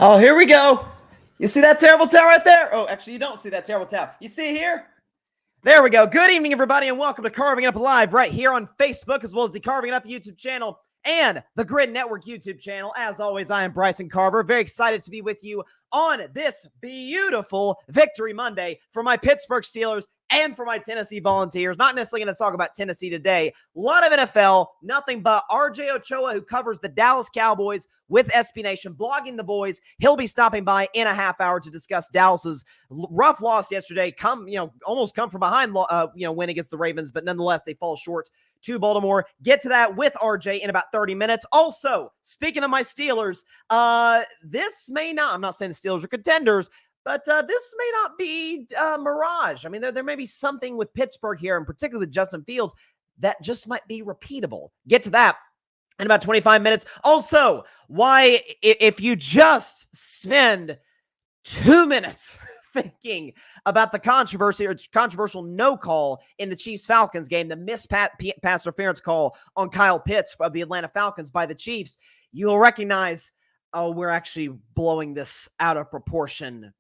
Oh, here we go. You see that terrible towel right there? Oh, actually, you don't see that terrible towel. You see it here? There we go. Good evening, everybody, and welcome to Carving It Up Live right here on Facebook, as well as the Carving It Up YouTube channel and the Grid Network YouTube channel. As always, I am Bryson Carver. Very excited to be with you on this beautiful Victory Monday for my Pittsburgh Steelers and for my Tennessee Volunteers. Not necessarily going to talk about Tennessee today. A lot of NFL, nothing but RJ Ochoa, who covers the Dallas Cowboys with SB Nation, blogging the boys. He'll be stopping by in a half hour to discuss Dallas's rough loss yesterday. Almost come from behind, win against the Ravens, but nonetheless, they fall short to Baltimore. Get to that with RJ in about 30 minutes. Also, speaking of my Steelers, this may not, I'm not saying the Steelers are contenders, but this may not be mirage. I mean, there may be something with Pittsburgh here, and particularly with Justin Fields, that just might be repeatable. Get to that in about 25 minutes. Also, why, if you just spend 2 minutes thinking about the controversy or controversial no call in the Chiefs-Falcons game, the missed pass interference call on Kyle Pitts of the Atlanta Falcons by the Chiefs, you'll recognize, oh, we're actually blowing this out of proportion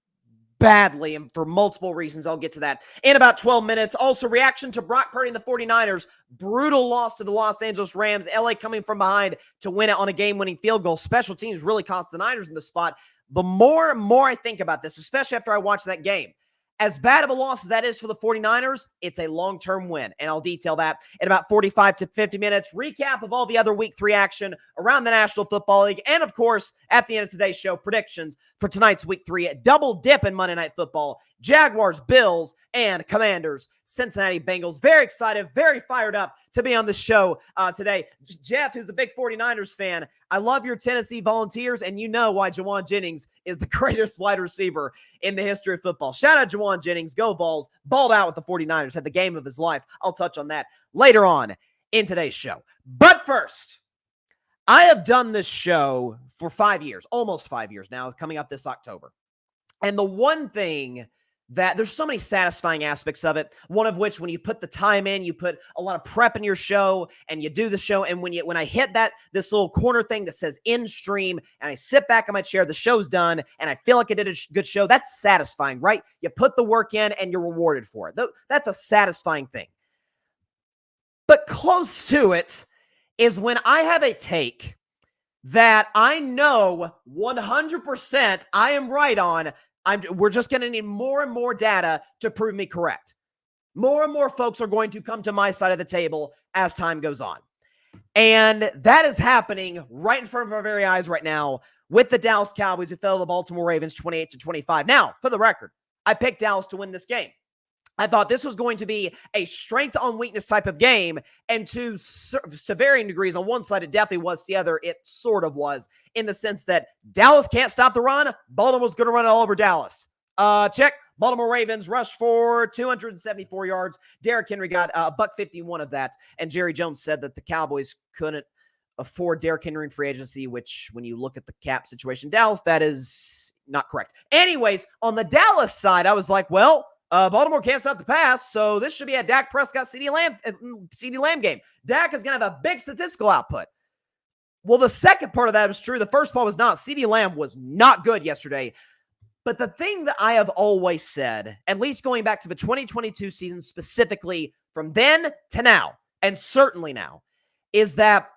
badly, and for multiple reasons. I'll get to that in about 12 minutes. Also, reaction to Brock Purdy and the 49ers. Brutal loss to the Los Angeles Rams. LA coming from behind to win it on a game-winning field goal. Special teams really cost the Niners in the spot. The more and more I think about this, especially after I watched that game, as bad of a loss as that is for the 49ers, it's a long-term win, and I'll detail that in about 45 to 50 minutes. Recap of all the other Week 3 action around the National Football League, and, of course, at the end of today's show, predictions for tonight's Week 3 double dip in Monday Night Football. Jaguars, Bills, and Commanders, Cincinnati Bengals. Very excited, very fired up to be on the show today. Jeff, who's a big 49ers fan, I love your Tennessee Volunteers, and you know why Juwan Jennings is the greatest wide receiver in the history of football. Shout out Juwan Jennings, go Vols, balled out with the 49ers, had the game of his life. I'll touch on that later on in today's show. But first, I have done this show for 5 years, almost 5 years now, coming up this October. And the one thing that there's so many satisfying aspects of it, one of which, when you put the time in, you put a lot of prep in your show, and you do the show, and when I hit this little corner thing that says in stream, and I sit back in my chair, the show's done, and I feel like I did a good show, that's satisfying, right? You put the work in, and you're rewarded for it. That's a satisfying thing. But close to it is when I have a take that I know 100% I am right on. We're just going to need more and more data to prove me correct. More and more folks are going to come to my side of the table as time goes on. And that is happening right in front of our very eyes right now with the Dallas Cowboys, who fell to the Baltimore Ravens 28-25. Now, for the record, I picked Dallas to win this game. I thought this was going to be a strength on weakness type of game, and to varying degrees, on one side it definitely was, the other it sort of was, in the sense that Dallas can't stop the run, Baltimore's going to run it all over Dallas. Check. Baltimore Ravens rushed for 274 yards. Derrick Henry got $151 of that, and Jerry Jones said that the Cowboys couldn't afford Derrick Henry in free agency, which, when you look at the cap situation, Dallas, that is not correct. Anyways, on the Dallas side, I was like, well, Baltimore can't stop the pass, so this should be a Dak Prescott CeeDee Lamb game. Dak is going to have a big statistical output. Well, the second part of that was true. The first part was not. CeeDee Lamb was not good yesterday. But the thing that I have always said, at least going back to the 2022 season specifically, from then to now, and certainly now, is that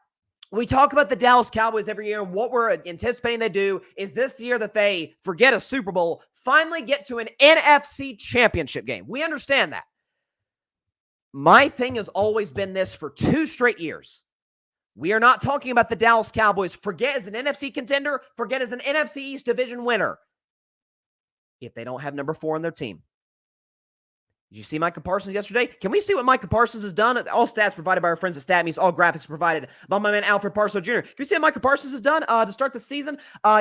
we talk about the Dallas Cowboys every year, and what we're anticipating they do is this year that they forget a Super Bowl, finally get to an NFC championship game. We understand that. My thing has always been this for 2 straight years. We are not talking about the Dallas Cowboys. Forget as an NFC contender, forget as an NFC East division winner, if they don't have number 4 on their team. Did you see Micah Parsons yesterday? Can we see what Micah Parsons has done? All stats provided by our friends at StatMe's, all graphics provided by my man Alfred Parsons Jr. Can we see what Micah Parsons has done to start the season?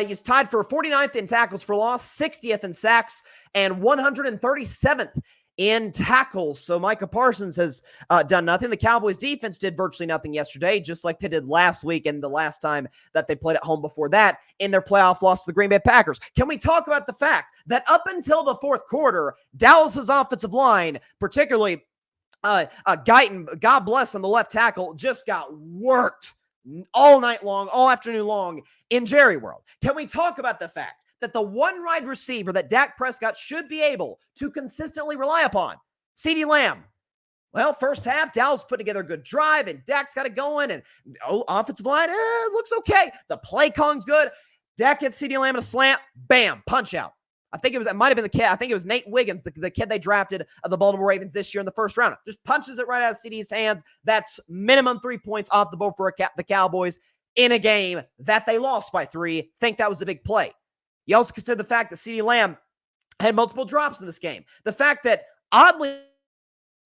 He's tied for 49th in tackles for loss, 60th in sacks, and 137th in tackles. So Micah Parsons has done nothing. The Cowboys defense did virtually nothing yesterday, just like they did last week and the last time that they played at home before that in their playoff loss to the Green Bay Packers. Can we talk about the fact that up until the fourth quarter, Dallas's offensive line, particularly Guyton, God bless him, the left tackle, just got worked all night long, all afternoon long in Jerry World? Can we talk about the fact that the one wide receiver that Dak Prescott should be able to consistently rely upon, CeeDee Lamb. Well, first half, Dallas put together a good drive, and Dak's got it going, and offensive line, looks okay. The play calling's good. Dak hits CeeDee Lamb in a slant, bam, punch out. It might have been the kid. I think it was Nate Wiggins, the kid they drafted of the Baltimore Ravens this year in the first round. Just punches it right out of CeeDee's hands. That's minimum 3 points off the board for the Cowboys in a game that they lost by 3. Think that was a big play. You also consider the fact that CeeDee Lamb had multiple drops in this game. The fact that, oddly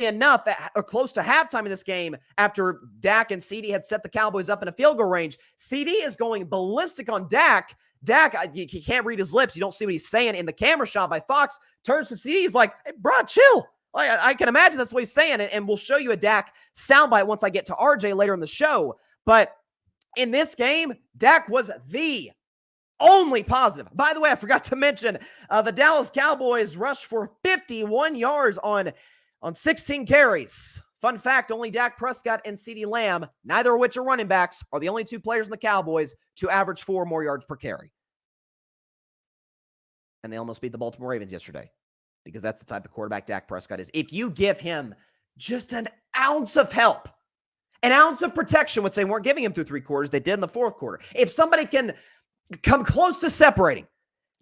enough, or close to halftime in this game, after Dak and CeeDee had set the Cowboys up in a field goal range, CeeDee is going ballistic on Dak. Dak, you can't read his lips. You don't see what he's saying in the camera shot by Fox. Turns to CeeDee. He's like, hey, bro, chill. I can imagine that's what he's saying. And we'll show you a Dak soundbite once I get to RJ later in the show. But in this game, Dak was the only positive. By the way, I forgot to mention the Dallas Cowboys rushed for 51 yards on 16 carries. Fun fact, only Dak Prescott and CeeDee Lamb, neither of which are running backs, are the only 2 players in the Cowboys to average 4 more yards per carry. And they almost beat the Baltimore Ravens yesterday, because that's the type of quarterback Dak Prescott is. If you give him just an ounce of help, an ounce of protection, which they weren't giving him through 3 quarters, they did in the 4th quarter. If somebody can come close to separating,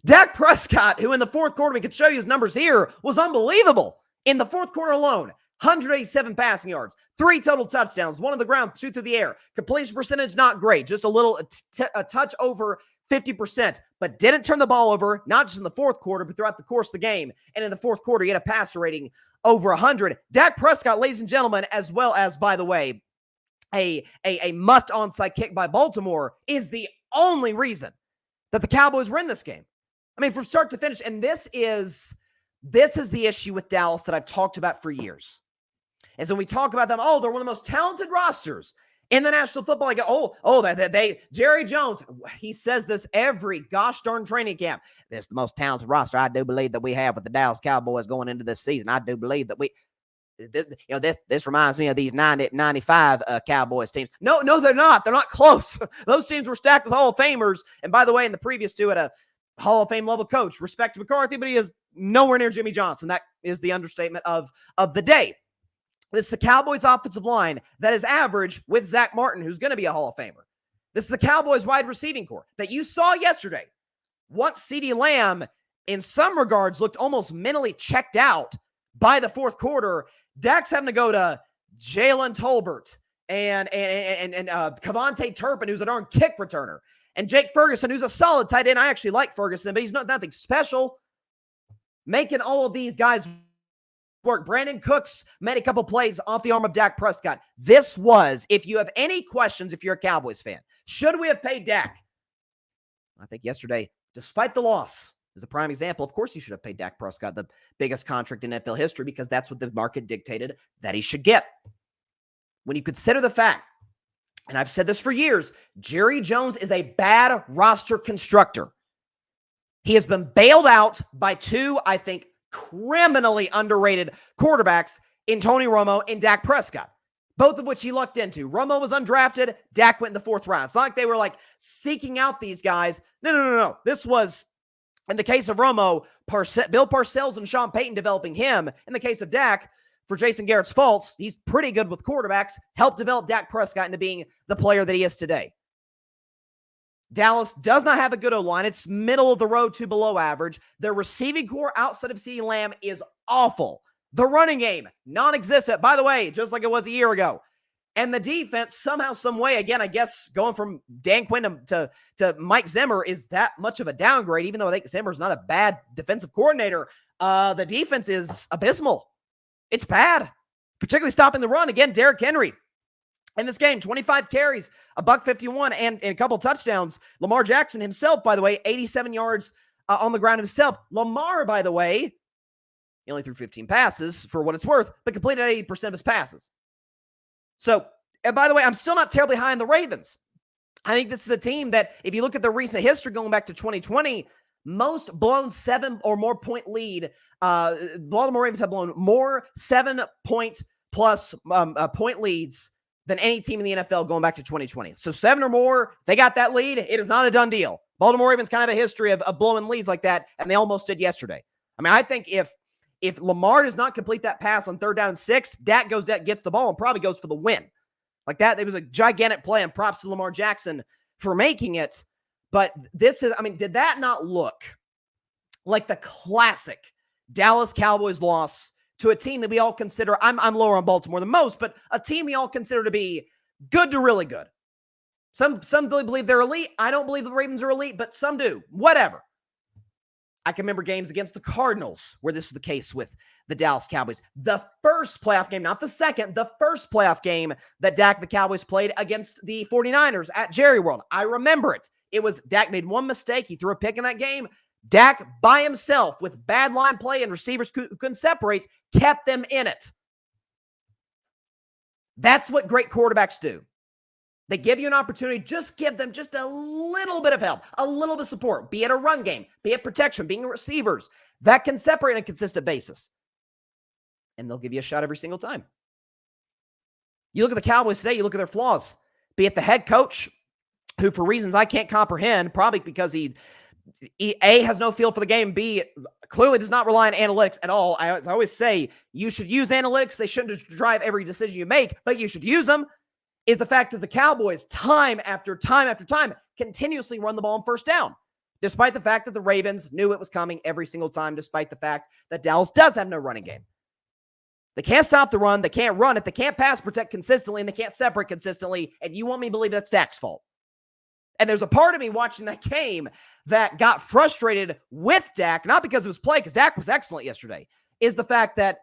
Dak Prescott, who in the 4th quarter, we could show you his numbers here, was unbelievable. In the 4th quarter alone, 187 passing yards, 3 total touchdowns, 1 on the ground, 2 through the air. Completion percentage, not great, just a touch over 50%, but didn't turn the ball over, not just in the 4th quarter, but throughout the course of the game. And in the 4th quarter, he had a passer rating over 100. Dak Prescott, ladies and gentlemen, as well as, by the way, a muffed onside kick by Baltimore, is the only reason that the Cowboys were in this game. I mean, from start to finish. And this is the issue with Dallas that I've talked about for years. Is when we talk about them, they're one of the most talented rosters in the National Football League. Jerry Jones, he says this every gosh darn training camp. This is the most talented roster I do believe that we have with the Dallas Cowboys going into this season. I do believe that this reminds me of these 95 Cowboys teams. No, they're not. They're not close. Those teams were stacked with Hall of Famers. And by the way, in the previous 2 at a Hall of Fame level coach, respect to McCarthy, but he is nowhere near Jimmy Johnson. That is the understatement of the day. This is the Cowboys offensive line that is average with Zach Martin, who's going to be a Hall of Famer. This is the Cowboys wide receiving core that you saw yesterday. Once CeeDee Lamb, in some regards, looked almost mentally checked out by the 4th quarter, Dak's having to go to Jalen Tolbert and Kevontae Turpin, who's a darn kick returner, and Jake Ferguson, who's a solid tight end. I actually like Ferguson, but he's nothing special. Making all of these guys work. Brandon Cooks made a couple plays off the arm of Dak Prescott. This was, if you have any questions, if you're a Cowboys fan, should we have paid Dak? I think yesterday, despite the loss, is a prime example. Of course, you should have paid Dak Prescott the biggest contract in NFL history, because that's what the market dictated that he should get. When you consider the fact, and I've said this for years, Jerry Jones is a bad roster constructor. He has been bailed out by 2, I think, criminally underrated quarterbacks in Tony Romo and Dak Prescott, both of which he lucked into. Romo was undrafted. Dak went in the 4th round. It's not like they were seeking out these guys. No. This was, in the case of Romo, Bill Parcells and Sean Payton developing him. In the case of Dak, for Jason Garrett's faults, he's pretty good with quarterbacks, helped develop Dak Prescott into being the player that he is today. Dallas does not have a good O-line. It's middle of the road to below average. Their receiving core outside of CeeDee Lamb is awful. The running game, non-existent, by the way, just like it was a year ago. And the defense, somehow, some way, again, I guess going from Dan Quinn to Mike Zimmer is that much of a downgrade, even though I think Zimmer's not a bad defensive coordinator. The defense is abysmal. It's bad, particularly stopping the run. Again, Derrick Henry. In this game, 25 carries, $151, and a couple touchdowns. Lamar Jackson himself, by the way, 87 yards on the ground himself. Lamar, by the way, he only threw 15 passes for what it's worth, but completed 80% of his passes. So, and by the way, I'm still not terribly high on the Ravens. I think this is a team that, if you look at the recent history going back to 2020, most blown 7 or more point lead. Baltimore Ravens have blown more 7-point plus point leads than any team in the NFL going back to 2020. So 7 or more, they got that lead. It is not a done deal. Baltimore Ravens kind of have a history of blowing leads like that, and they almost did yesterday. I mean, I think if Lamar does not complete that pass on 3rd down and 6, Dak gets the ball and probably goes for the win. Like that, it was a gigantic play, and props to Lamar Jackson for making it. But did that not look like the classic Dallas Cowboys loss to a team that we all consider, I'm lower on Baltimore than most, but a team we all consider to be good to really good. Some really believe they're elite. I don't believe the Ravens are elite, but some do. Whatever. I can remember games against the Cardinals where this was the case with the Dallas Cowboys. The first playoff game, not the second, the first playoff game that Dak and the Cowboys played against the 49ers at Jerry World. I remember it. It was Dak made one mistake. He threw a pick in that game. Dak, by himself, with bad line play and receivers who couldn't separate, kept them in it. That's what great quarterbacks do. They give you an opportunity, just give them just a little bit of help, a little bit of support, be it a run game, be it protection, being receivers that can separate on a consistent basis. And they'll give you a shot every single time. You look at the Cowboys today, you look at their flaws, be it the head coach, who for reasons I can't comprehend, probably because he A, has no feel for the game, B, clearly does not rely on analytics at all. I always say you should use analytics. They shouldn't just drive every decision you make, but you should use them. Is the fact that the Cowboys, time after time after time, continuously run the ball on 1st down, despite the fact that the Ravens knew it was coming every single time, despite the fact that Dallas does have no running game. They can't stop the run. They can't run it. They can't pass protect consistently, and they can't separate consistently, and you want me to believe that's Dak's fault. And there's a part of me watching that game that got frustrated with Dak, not because of his play, because Dak was excellent yesterday, is the fact that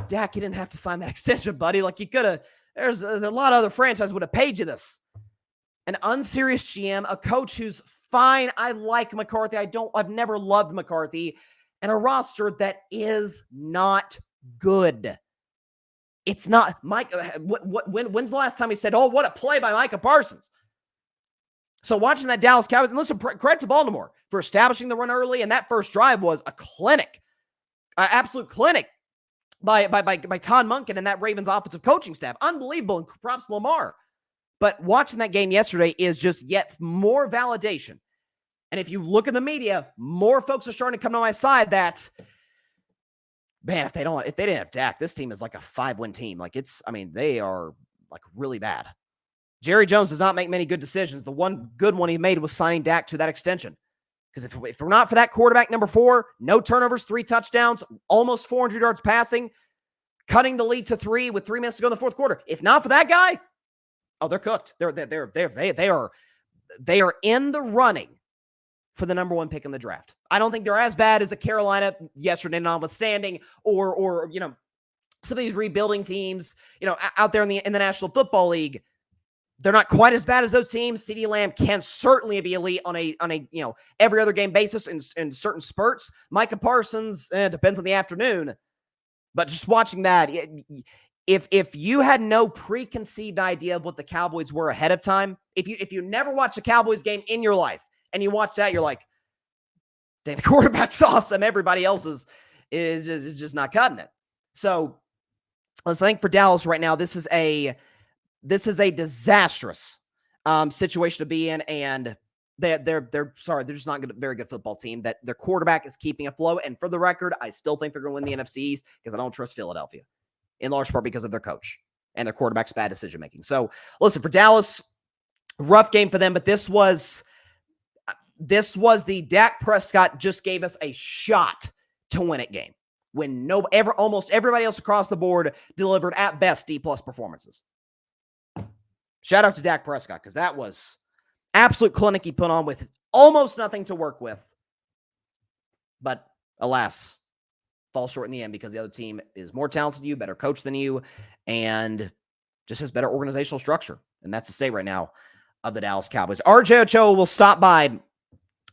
Dak, you didn't have to sign that extension, buddy. Like, you could have. There's a lot of other franchises would have paid you this. An unserious GM, a coach who's fine. I like McCarthy. I've never loved McCarthy. And a roster that is not good. It's not. Mike, when's the last time he said, oh, what a play by Micah Parsons? So watching that Dallas Cowboys, and listen, credit to Baltimore for establishing the run early, and that first drive was a clinic, an absolute clinic by Todd Monken and that Ravens offensive coaching staff. Unbelievable, and props to Lamar. But watching that game yesterday is just yet more validation. And if you look at the media, more folks are starting to come to my side that, man, if they didn't have Dak, this team is like a 5-win team. Like, they are like really bad. Jerry Jones does not make many good decisions. The one good one he made was signing Dak to that extension. Because if we're not for that quarterback number 4, no turnovers, 3 touchdowns, almost 400 yards passing, cutting the lead to 3 with 3 minutes to go in the fourth quarter. If not for that guy, oh, they're cooked. They are in the running for the number 1 pick in the draft. I don't think they're as bad as a Carolina yesterday, notwithstanding, or some of these rebuilding teams, out there in the National Football League. They're not quite as bad as those teams. CeeDee Lamb can certainly be elite on a every other game basis in certain spurts. Micah Parsons, depends on the afternoon. But just watching that, if you had no preconceived idea of what the Cowboys were ahead of time, if you never watched a Cowboys game in your life and you watch that, you're like, dang, the quarterback's awesome. Everybody else is just not cutting it. So let's think for Dallas right now, this is a disastrous situation to be in, and they're just not a very good football team. That their quarterback is keeping afloat, and for the record, I still think they're going to win the NFC East because I don't trust Philadelphia, in large part because of their coach and their quarterback's bad decision making. So, listen, for Dallas, rough game for them, but this was the Dak Prescott just gave us a shot to win it game when almost everybody else across the board delivered at best D+ performances. Shout out to Dak Prescott, because that was absolute clinic he put on with almost nothing to work with. But alas, falls short in the end because the other team is more talented than you, better coached than you, and just has better organizational structure. And that's the state right now of the Dallas Cowboys. RJ Ochoa will stop by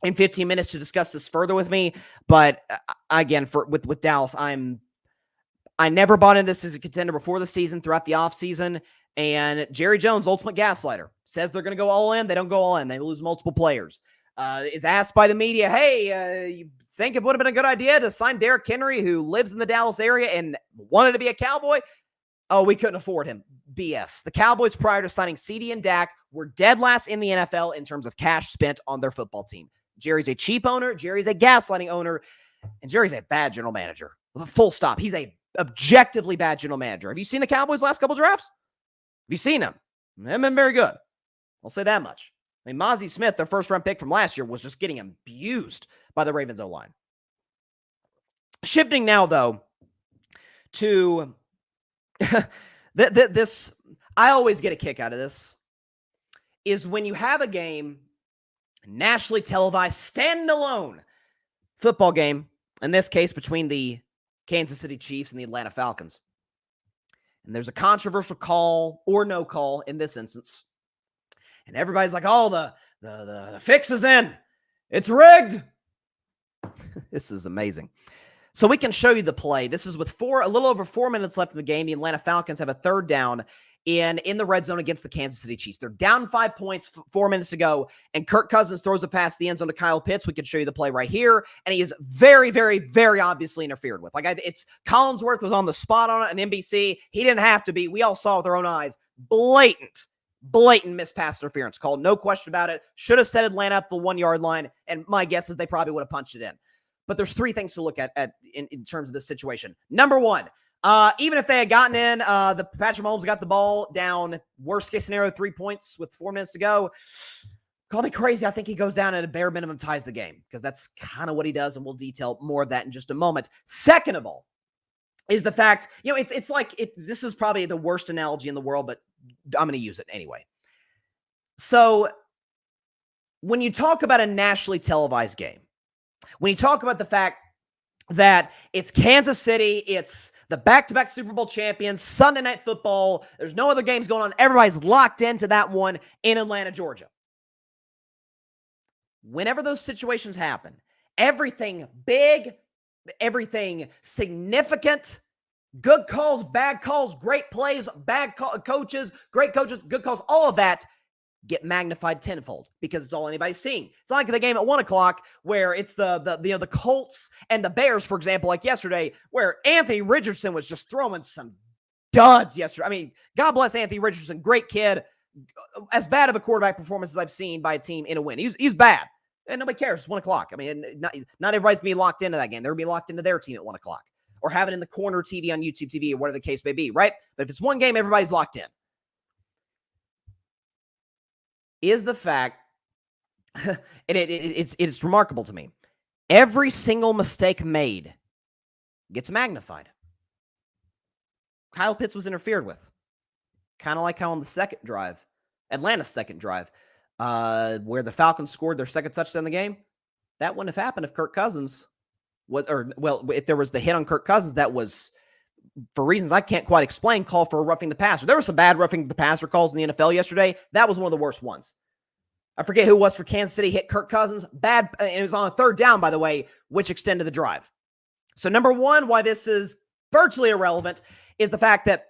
in 15 minutes to discuss this further with me. But again, with Dallas, I never bought into this as a contender before the season, throughout the offseason. And Jerry Jones, ultimate gaslighter, says they're going to go all in. They don't go all in. They lose multiple players. Is asked by the media, hey, you think it would have been a good idea to sign Derrick Henry, who lives in the Dallas area and wanted to be a Cowboy? Oh, we couldn't afford him. BS. The Cowboys, prior to signing CD and Dak, were dead last in the NFL in terms of cash spent on their football team. Jerry's a cheap owner. Jerry's a gaslighting owner. And Jerry's a bad general manager. Full stop. He's a objectively bad general manager. Have you seen the Cowboys' last couple drafts? Have you seen them? They haven't been very good. I'll say that much. I mean, Mozzie Smith, their first-round pick from last year, was just getting abused by the Ravens O-line. Shifting now, though, to this, I always get a kick out of this, is when you have a game, nationally televised, standalone football game, in this case between the Kansas City Chiefs and the Atlanta Falcons. And there's a controversial call or no call in this instance. And everybody's like, oh, the fix is in. It's rigged. This is amazing. So we can show you the play. This is with a little over 4 minutes left in the game. The Atlanta Falcons have a third down in the red zone against the Kansas City Chiefs. They're down 5 points, 4 minutes to go, and Kirk Cousins throws a pass to the end zone to Kyle Pitts. We can show you the play right here, and he is very, very, very obviously interfered with. It's Collinsworth was on the spot on it, and NBC. He didn't have to be. We all saw with our own eyes. Blatant missed pass interference called. No question about it. Should have set Atlanta up the 1 yard line, and my guess is they probably would have punched it in. But there's three things to look at in terms of this situation. Number one, even if they had gotten in, the Patrick Mahomes got the ball down, worst case scenario, 3 points with 4 minutes to go. Call me crazy. I think he goes down and at a bare minimum ties the game because that's kind of what he does, and we'll detail more of that in just a moment. Second of all is the fact, it's like this is probably the worst analogy in the world, but I'm going to use it anyway. So when you talk about a nationally televised game, when you talk about the fact that it's Kansas City, it's the back-to-back Super Bowl champions, Sunday Night Football, there's no other games going on, everybody's locked into that one in Atlanta, Georgia. Whenever those situations happen, everything big, everything significant, good calls, bad calls, great plays, coaches, great coaches, good calls, all of that get magnified tenfold because it's all anybody's seeing. It's not like the game at 1 o'clock where it's the Colts and the Bears, for example, like yesterday, where Anthony Richardson was just throwing some duds yesterday. I mean, God bless Anthony Richardson, great kid. As bad of a quarterback performance as I've seen by a team in a win. He's bad. And nobody cares. It's 1 o'clock. I mean, not everybody's going to be locked into that game. They're going to be locked into their team at 1 o'clock or have it in the corner TV on YouTube TV or whatever the case may be, right? But if it's one game, everybody's locked in. Is the fact, and it's remarkable to me, every single mistake made gets magnified. Kyle Pitts was interfered with. Kind of like how on the second drive, Atlanta's second drive, where the Falcons scored their second touchdown in the game, that wouldn't have happened if Kirk Cousins if there was the hit on Kirk Cousins, that was, for reasons I can't quite explain, call for a roughing the passer. There were some bad roughing the passer calls in the NFL yesterday. That was one of the worst ones. I forget who it was for Kansas City, hit Kirk Cousins. Bad, and it was on a third down, by the way, which extended the drive. So number one, why this is virtually irrelevant is the fact that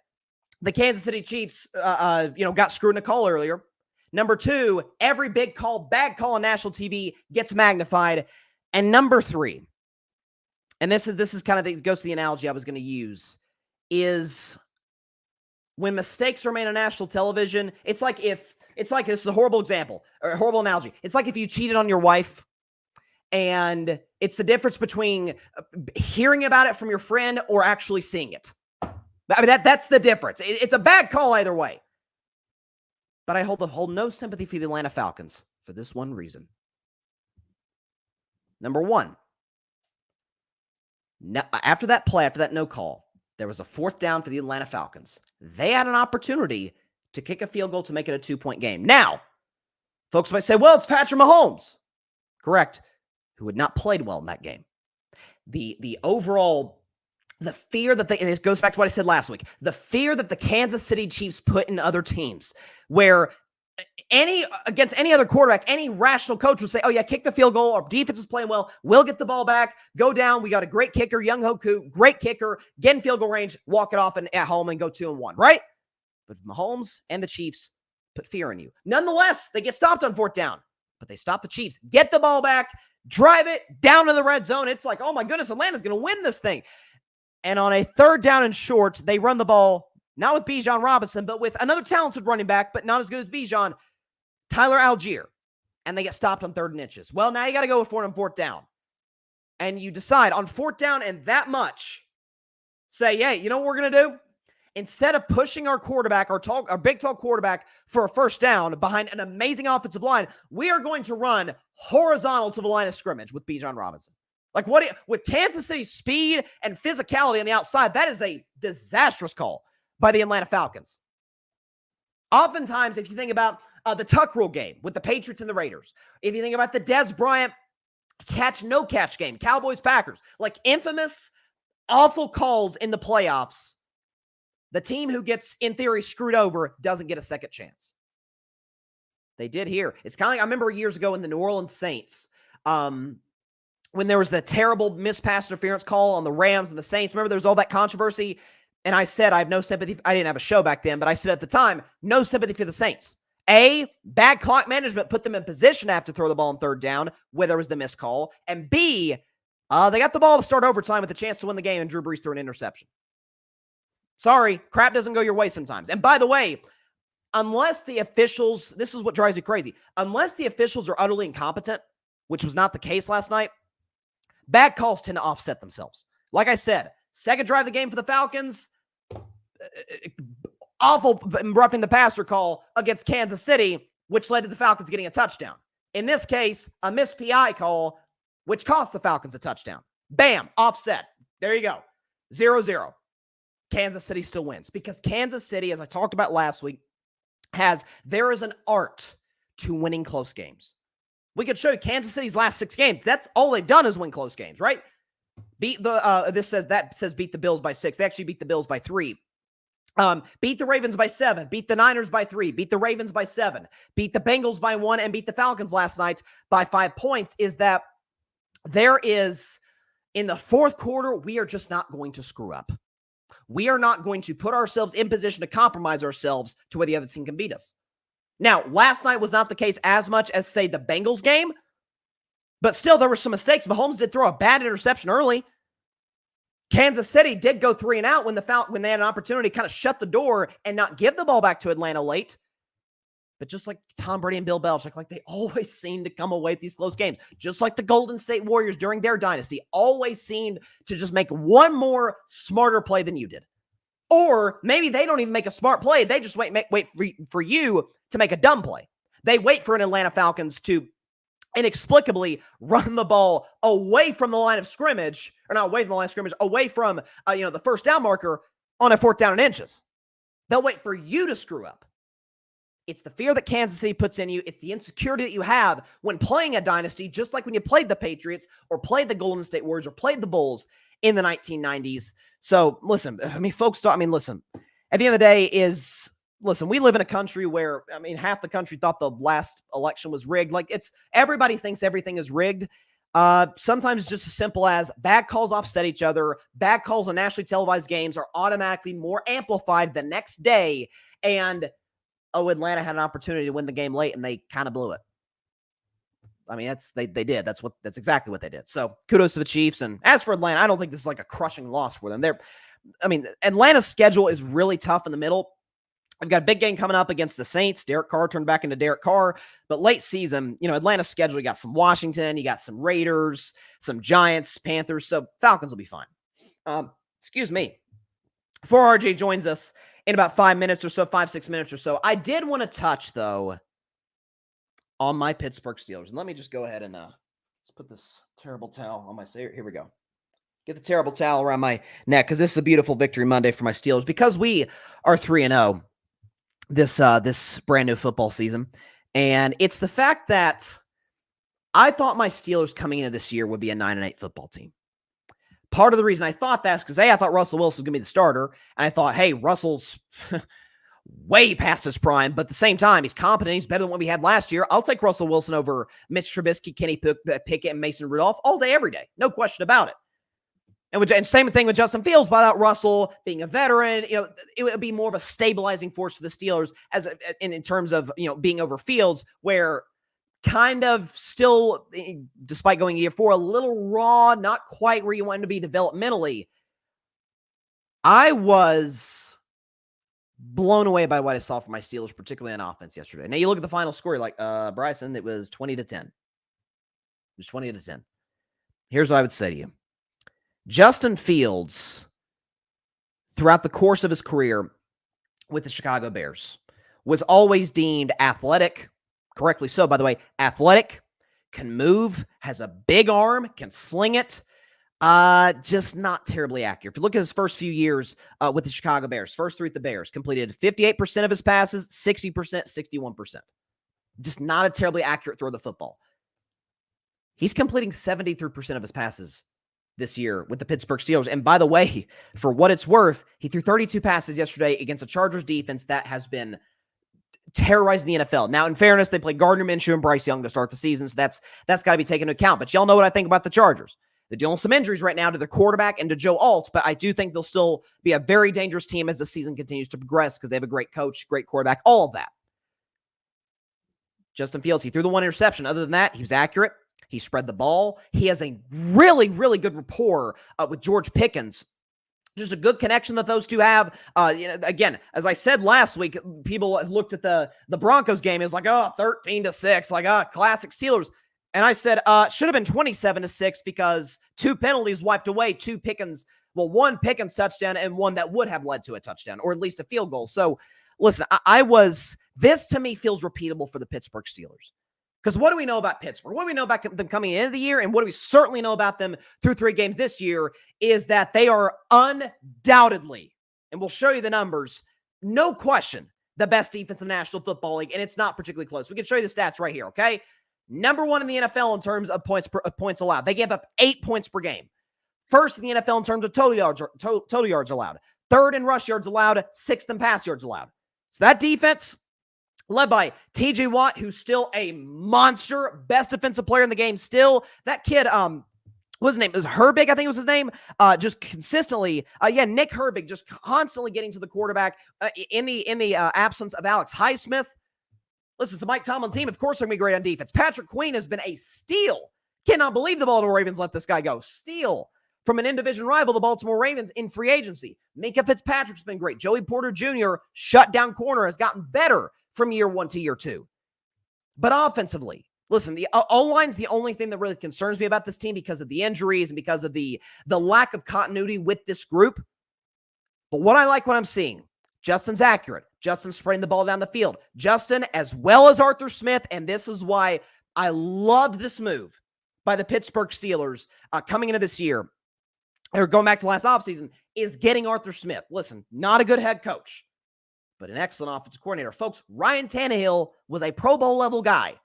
the Kansas City Chiefs, got screwed in a call earlier. Number two, every big call, bad call on national TV gets magnified. And number three, and this is kind of it goes to the analogy I was going to use, is when mistakes are made on national television, it's like this is a horrible example or a horrible analogy. It's like if you cheated on your wife, and it's the difference between hearing about it from your friend or actually seeing it. I mean, that's the difference. It's a bad call either way. But I hold no sympathy for the Atlanta Falcons for this one reason. Number one, after that play, after that no call, there was a fourth down for the Atlanta Falcons. They had an opportunity to kick a field goal to make it a 2-point game. Now, folks might say, well, it's Patrick Mahomes. Correct. Who had not played well in that game. The overall, the fear that and this goes back to what I said last week, the fear that the Kansas City Chiefs put in other teams, where against any other quarterback, any rational coach would say, oh yeah, kick the field goal, our defense is playing well, we'll get the ball back, go down, we got a great kicker, Young Hoku, great kicker, get in field goal range, walk it off and at home and go 2-1, right? But Mahomes and the Chiefs put fear in you. Nonetheless, they get stopped on fourth down, but they stop the Chiefs, get the ball back, drive it down to the red zone. It's like, oh my goodness, Atlanta's going to win this thing. And on a third down and short, they run the ball not with Bijan Robinson, but with another talented running back, but not as good as Bijan, Tyler Algier, and they get stopped on 3rd and inches. Well, now you got to go with 4 on 4th down. And you decide on 4th down and that much, say, hey, you know what we're going to do? Instead of pushing our quarterback, our big, tall quarterback for a 1st down behind an amazing offensive line, we are going to run horizontal to the line of scrimmage with Bijan Robinson. Like with Kansas City's speed and physicality on the outside, that is a disastrous call by the Atlanta Falcons. Oftentimes, if you think about the tuck rule game with the Patriots and the Raiders, if you think about the Des Bryant no catch game, Cowboys Packers, like infamous, awful calls in the playoffs, the team who gets, in theory, screwed over doesn't get a second chance. They did here. It's kind of like, I remember years ago in the New Orleans Saints, when there was the terrible missed pass interference call on the Rams and the Saints. Remember, there was all that controversy? And I said, I have no sympathy. I didn't have a show back then, but I said at the time, no sympathy for the Saints. A, bad clock management put them in position to have to throw the ball on 3rd down, where there was the missed call. And B, they got the ball to start overtime with a chance to win the game, and Drew Brees threw an interception. Sorry, crap doesn't go your way sometimes. And by the way, unless the officials, this is what drives me crazy, unless the officials are utterly incompetent, which was not the case last night, bad calls tend to offset themselves. Like I said, second drive of the game for the Falcons, awful roughing the passer call against Kansas City, which led to the Falcons getting a touchdown. In this case, a missed PI call, which cost the Falcons a touchdown. Bam, offset. There you go. 0-0. Kansas City still wins because Kansas City, as I talked about last week, there is an art to winning close games. We could show you Kansas City's last 6 games. That's all they've done is win close games, right? Beat the Bills by 6. They actually beat the Bills by 3. Beat the Ravens by 7, beat the Niners by 3, beat the Ravens by 7, beat the Bengals by 1, and beat the Falcons last night by 5 points. Is that there is, in the 4th quarter, we are just not going to screw up. We are not going to put ourselves in position to compromise ourselves to where the other team can beat us. Now, last night was not the case as much as, say, the Bengals game, but still there were some mistakes. Mahomes did throw a bad interception early. Kansas City did go 3 and out when they had an opportunity to kind of shut the door and not give the ball back to Atlanta late. But just like Tom Brady and Bill Belichick, like they always seem to come away with these close games. Just like the Golden State Warriors during their dynasty always seemed to just make one more smarter play than you did. Or maybe they don't even make a smart play. They just wait for you to make a dumb play. They wait for an Atlanta Falcons to inexplicably run the ball away from the line of scrimmage, or not away from the line of scrimmage, away from the 1st down marker on a 4th down and inches. They'll wait for you to screw up. It's the fear that Kansas City puts in you. It's the insecurity that you have when playing a dynasty, just like when you played the Patriots or played the Golden State Warriors or played the Bulls in the 1990s. So listen, folks, listen, at the end of the day we live in a country where, half the country thought the last election was rigged. Like everybody thinks everything is rigged. Sometimes it's just as simple as bad calls offset each other. Bad calls on nationally televised games are automatically more amplified the next day. And Atlanta had an opportunity to win the game late and they kind of blew it. They did. That's exactly what they did. So kudos to the Chiefs. And as for Atlanta, I don't think this is like a crushing loss for them. Atlanta's schedule is really tough in the middle. I've got a big game coming up against the Saints. Derek Carr turned back into Derek Carr. But late season, Atlanta's schedule, you got some Washington, you got some Raiders, some Giants, Panthers. So Falcons will be fine. Excuse me. Before RJ joins us in about 5 minutes or so, 5-6 minutes or so, I did want to touch, though, on my Pittsburgh Steelers. And let me just go ahead and let's put this terrible towel on my – here we go. Get the terrible towel around my neck because this is a beautiful victory Monday for my Steelers because we are 3-0 this brand new football season. And it's the fact that I thought my Steelers coming into this year would be a 9-8 football team. Part of the reason I thought that is because, I thought Russell Wilson was going to be the starter. And I thought, hey, Russell's way past his prime. But at the same time, he's competent. He's better than what we had last year. I'll take Russell Wilson over Mitch Trubisky, Kenny Pickett, and Mason Rudolph all day, every day. No question about it. And same thing with Justin Fields. Without Russell being a veteran, it would be more of a stabilizing force for the Steelers in terms of, being over Fields, where kind of still, despite going year 4, a little raw, not quite where you want to be developmentally. I was blown away by what I saw from my Steelers, particularly on offense yesterday. Now you look at the final score, you're like, Bryson, it was 20-10. It was 20-10. Here's what I would say to you. Justin Fields, throughout the course of his career with the Chicago Bears, was always deemed athletic, correctly so, by the way, athletic, can move, has a big arm, can sling it, just not terribly accurate. If you look at his first few years with the Chicago Bears, first three with the Bears, completed 58% of his passes, 60%, 61%. Just not a terribly accurate throw of the football. He's completing 73% of his passes this year with the Pittsburgh Steelers. And by the way, for what it's worth, he threw 32 passes yesterday against a Chargers defense that has been terrorizing the NFL. Now, in fairness, they play Gardner Minshew and Bryce Young to start the season, so that's got to be taken into account. But y'all know what I think about the Chargers. They're dealing with some injuries right now to their quarterback and to Joe Alt, but I do think they'll still be a very dangerous team as the season continues to progress because they have a great coach, great quarterback, all of that. Justin Fields, he threw the one interception. Other than that, he was accurate. He spread the ball. He has a really, really good rapport with George Pickens. Just a good connection that those two have. Again, as I said last week, people looked at the Broncos game as like, 13-6, like, classic Steelers. And I said, should have been 27-6 because two penalties wiped away one Pickens touchdown and one that would have led to a touchdown or at least a field goal. So listen, this to me feels repeatable for the Pittsburgh Steelers. Because what do we know about Pittsburgh? What do we know about them coming into the year? And what do we certainly know about them through 3 games this year is that they are undoubtedly, and we'll show you the numbers, no question, the best defense in the National Football League. And it's not particularly close. We can show you the stats right here, okay? Number 1 in the NFL in terms of points allowed. They gave up 8 points per game. First in the NFL in terms of total yards allowed. Third in rush yards allowed. 6th in pass yards allowed. So that defense, led by TJ Watt, who's still a monster, best defensive player in the game still. That kid, what's his name? It was Herbig, I think was his name. Just consistently, Nick Herbig, just constantly getting to the quarterback in the absence of Alex Highsmith. Listen, it's the Mike Tomlin team. Of course, they're going to be great on defense. Patrick Queen has been a steal. Cannot believe the Baltimore Ravens let this guy go. Steal from an in-division rival, the Baltimore Ravens, in free agency. Minkah Fitzpatrick's been great. Joey Porter Jr., shutdown corner, has gotten better from year 1 to year 2. But offensively, listen, the O-line's the only thing that really concerns me about this team because of the injuries and because of the lack of continuity with this group. But what I'm seeing, Justin's accurate. Justin's spreading the ball down the field. Justin, as well as Arthur Smith, and this is why I loved this move by the Pittsburgh Steelers coming into this year, or going back to last offseason, is getting Arthur Smith. Listen, not a good head coach, but an excellent offensive coordinator. Folks, Ryan Tannehill was a Pro Bowl level guy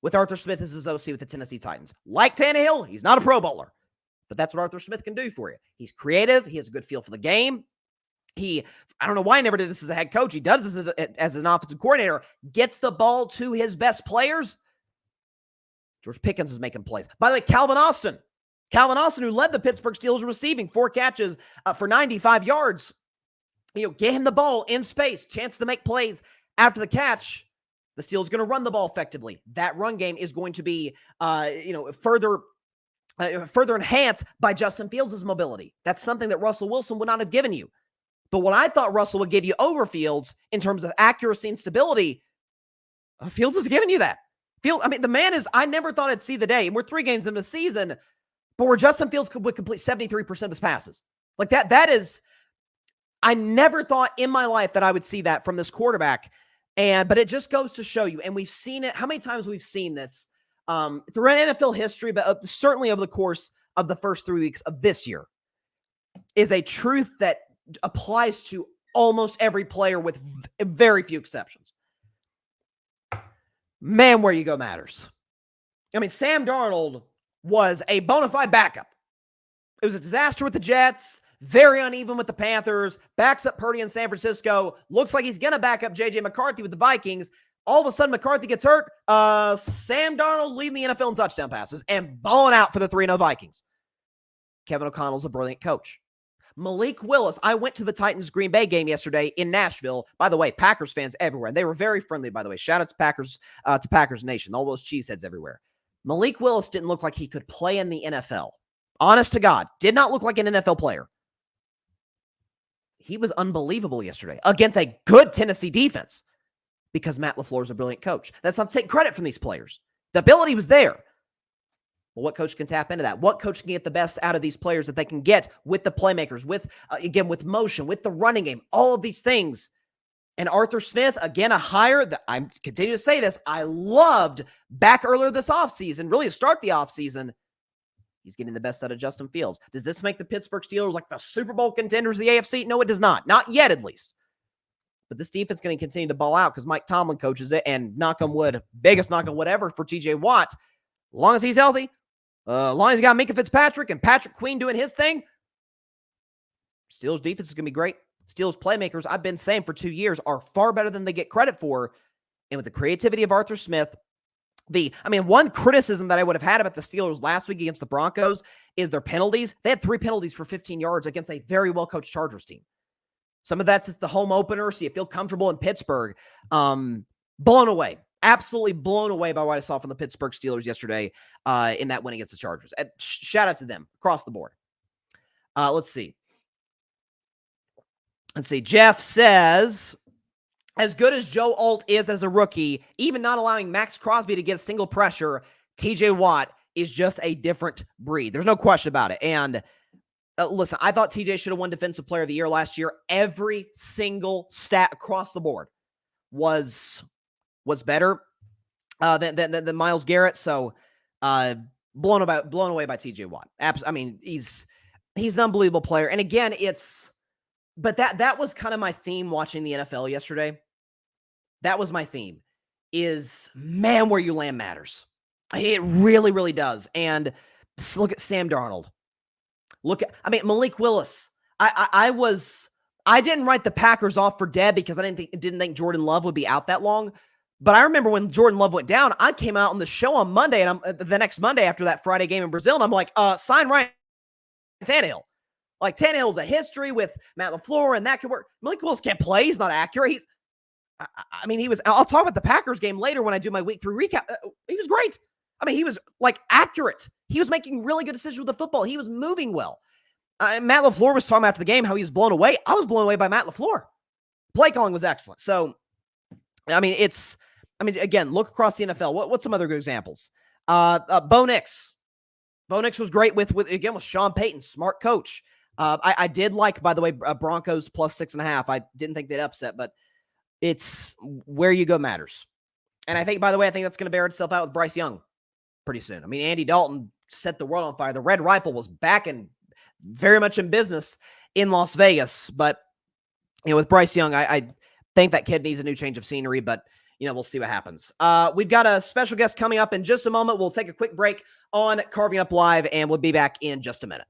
with Arthur Smith as his OC with the Tennessee Titans. Like Tannehill, he's not a Pro Bowler, but that's what Arthur Smith can do for you. He's creative. He has a good feel for the game. I don't know why he never did this as a head coach. He does this as an offensive coordinator, gets the ball to his best players. George Pickens is making plays. By the way, Calvin Austin, who led the Pittsburgh Steelers in receiving, 4 catches for 95 yards. Get him the ball in space, chance to make plays after the catch. The Steelers are going to run the ball effectively. That run game is going to be, further enhanced by Justin Fields' mobility. That's something that Russell Wilson would not have given you. But what I thought Russell would give you over Fields in terms of accuracy and stability, Fields is giving you that. The man is, I never thought I'd see the day, and we're 3 games into the season, but where Justin Fields would complete 73% of his passes. Like that is, I never thought in my life that I would see that from this quarterback. But it just goes to show you, and we've seen it, how many times we've seen this throughout NFL history, but certainly over the course of the first 3 weeks of this year, is a truth that applies to almost every player with very few exceptions. Man, where you go matters. Sam Darnold was a bona fide backup. It was a disaster with the Jets, very uneven with the Panthers, backs up Purdy in San Francisco, looks like he's going to back up J.J. McCarthy with the Vikings. All of a sudden, McCarthy gets hurt. Sam Darnold leading the NFL in touchdown passes and balling out for the 3-0 Vikings. Kevin O'Connell's a brilliant coach. Malik Willis, I went to the Titans-Green Bay game yesterday in Nashville. By the way, Packers fans everywhere. They were very friendly, by the way. Shout out to Packers Nation, all those cheeseheads everywhere. Malik Willis didn't look like he could play in the NFL. Honest to God, did not look like an NFL player. he was unbelievable yesterday against a good Tennessee defense because Matt LaFleur is a brilliant coach. That's not to take credit from these players. The ability was there. Well, what coach can tap into that? What coach can get the best out of these players that they can get with the playmakers, with, again, with motion, with the running game, all of these things. And Arthur Smith, again, a hire that I continue to say this, I loved back earlier this offseason, really to start the offseason. He's getting the best out of Justin Fields. Does this make the Pittsburgh Steelers like the Super Bowl contenders of the AFC? No, it does not. Not yet, at least. But this defense is going to continue to ball out because Mike Tomlin coaches it, and knock on wood, biggest knock on wood ever for TJ Watt. As long as he's healthy, as long as he got Minka Fitzpatrick and Patrick Queen doing his thing, Steelers defense is going to be great. Steelers playmakers, I've been saying for 2 years, are far better than they get credit for. And with the creativity of Arthur Smith, one criticism that I would have had about the Steelers last week against the Broncos is their penalties. They had 3 penalties for 15 yards against a very well-coached Chargers team. Some of that's the home opener, so you feel comfortable in Pittsburgh. Blown away. Absolutely blown away by what I saw from the Pittsburgh Steelers yesterday in that win against the Chargers. Shout out to them across the board. Let's see. Jeff says, as good as Joe Alt is as a rookie, even not allowing Max Crosby to get a single pressure, TJ Watt is just a different breed. There's no question about it. And listen, I thought TJ should have won Defensive Player of the Year last year. Every single stat across the board was better than Myles Garrett. So blown away by TJ Watt. He's an unbelievable player. And again, but that was kind of my theme watching the NFL yesterday. That was my theme, is, man, where you land matters. It really, really does. And just look at Sam Darnold. Malik Willis. I didn't write the Packers off for dead because I didn't think Jordan Love would be out that long. But I remember when Jordan Love went down, I came out on the show on Monday, and the next Monday after that Friday game in Brazil, and I'm like, sign Ryan Tannehill. Like, Tannehill's a history with Matt LaFleur, and that could work. Malik Willis can't play. He's not accurate. I'll talk about the Packers game later when I do my week 3 recap. He was great. He was, accurate. He was making really good decisions with the football. He was moving well. Matt LaFleur was talking after the game how he was blown away. I was blown away by Matt LaFleur. Play calling was excellent. So, again, look across the NFL. What's some other good examples? Bo Nix. Bo Nix was great with Sean Payton, smart coach. I did like, by the way, Broncos plus 6.5. I didn't think they'd upset, but it's where you go matters. And I think that's going to bear itself out with Bryce Young pretty soon. Andy Dalton set the world on fire. The Red Rifle was back and very much in business in Las Vegas. But, with Bryce Young, I think that kid needs a new change of scenery, but, we'll see what happens. We've got a special guest coming up in just a moment. We'll take a quick break on Carving Up Live, and we'll be back in just a minute.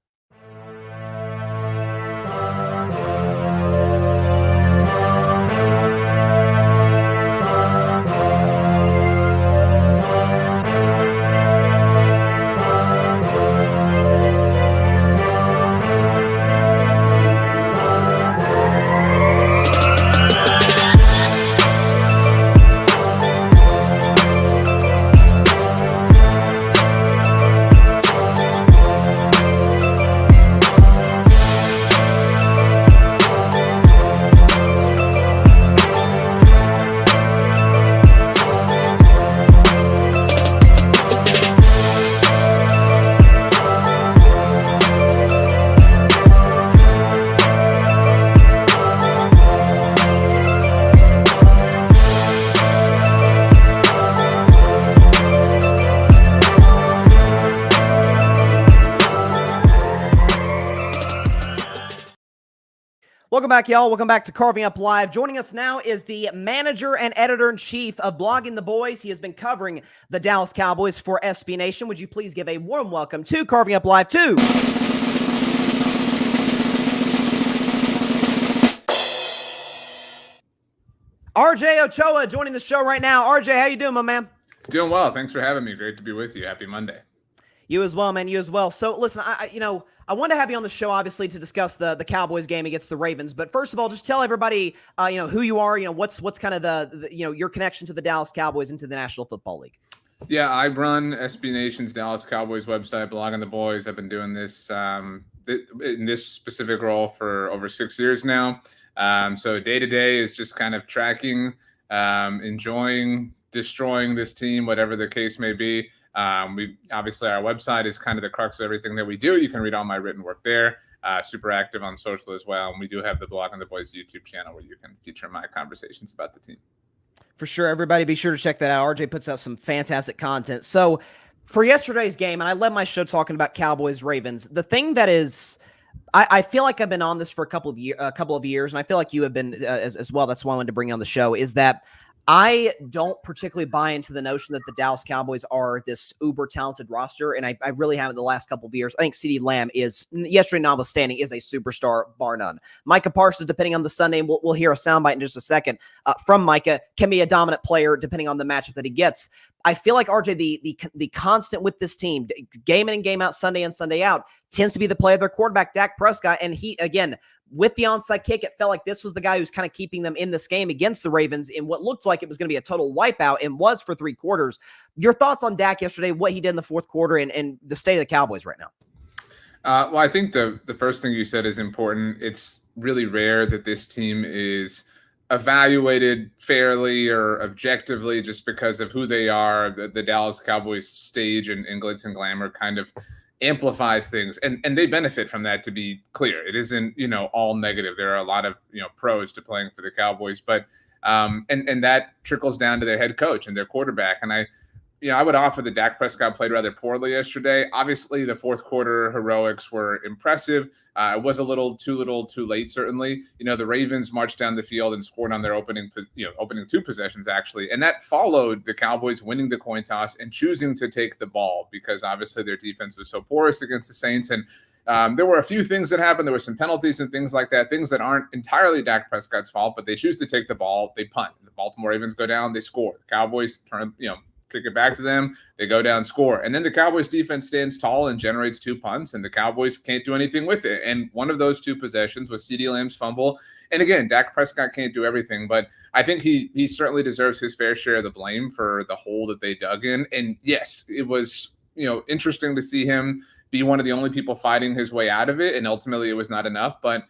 Welcome back, y'all. Welcome back to Carving Up Live. Joining us now is the manager and editor-in-chief of Blogging the Boys. He has been covering the Dallas Cowboys for SB Nation. Would you please give a warm welcome to Carving Up Live to RJ Ochoa joining the show right now. RJ, how you doing, my man? Doing well. Thanks for having me. Great to be with you. Happy Monday. You as well, man. You as well. So listen, I wanted to have you on the show, obviously, to discuss the Cowboys game against the Ravens. But first of all, just tell everybody, who you are. What's kind of the your connection to the Dallas Cowboys and to the National Football League. Yeah, I run SB Nation's Dallas Cowboys website, Blogging the Boys. I've been doing this in this specific role for over 6 years now. So day to day is just kind of tracking, enjoying, destroying this team, whatever the case may be. We obviously, our website is kind of the crux of everything that we do. You can read all my written work there. Super active on social as well. And we do have the Blog on the Boys YouTube channel where you can feature my conversations about the team. For sure. Everybody be sure to check that out. RJ puts out some fantastic content. So for yesterday's game, and I led my show talking about Cowboys Ravens, the thing that is, I feel like I've been on this for a couple of years, and I feel like you have been as well. That's why I wanted to bring you on the show, is that I don't particularly buy into the notion that the Dallas Cowboys are this uber talented roster, and I really haven't the last couple of years. I think CeeDee Lamb is, yesterday notwithstanding, is a superstar, bar none. Micah Parsons, depending on the Sunday, and we'll hear a soundbite in just a second from Micah, can be a dominant player depending on the matchup that he gets. I feel like, RJ, the constant with this team, game in and game out, Sunday in, Sunday out, tends to be the play of their quarterback, Dak Prescott, and he, again, with the onside kick, it felt like this was the guy who's kind of keeping them in this game against the Ravens in what looked like it was going to be a total wipeout and was for 3 quarters. Your thoughts on Dak yesterday, what he did in the fourth quarter, and the state of the Cowboys right now? Well, I think the first thing you said is important. It's really rare that this team is evaluated fairly or objectively just because of who they are. The Dallas Cowboys stage and glitz and glamour kind of amplifies things, and they benefit from that, to be clear. It isn't, all negative. There are a lot of, pros to playing for the Cowboys, but and that trickles down to their head coach and their quarterback. And I would offer that Dak Prescott played rather poorly yesterday. Obviously, the fourth quarter heroics were impressive. It was a little too late, certainly. The Ravens marched down the field and scored on their opening 2 possessions, actually. And that followed the Cowboys winning the coin toss and choosing to take the ball because obviously their defense was so porous against the Saints. And there were a few things that happened. There were some penalties and things like that, things that aren't entirely Dak Prescott's fault, but they choose to take the ball. They punt. The Baltimore Ravens go down. They score. The Cowboys kick it back to them, they go down, score. And then the Cowboys defense stands tall and generates 2 punts, and the Cowboys can't do anything with it. And one of those 2 possessions was CeeDee Lamb's fumble. And again, Dak Prescott can't do everything, but I think he certainly deserves his fair share of the blame for the hole that they dug in. And yes, it was, interesting to see him be one of the only people fighting his way out of it. And ultimately it was not enough, but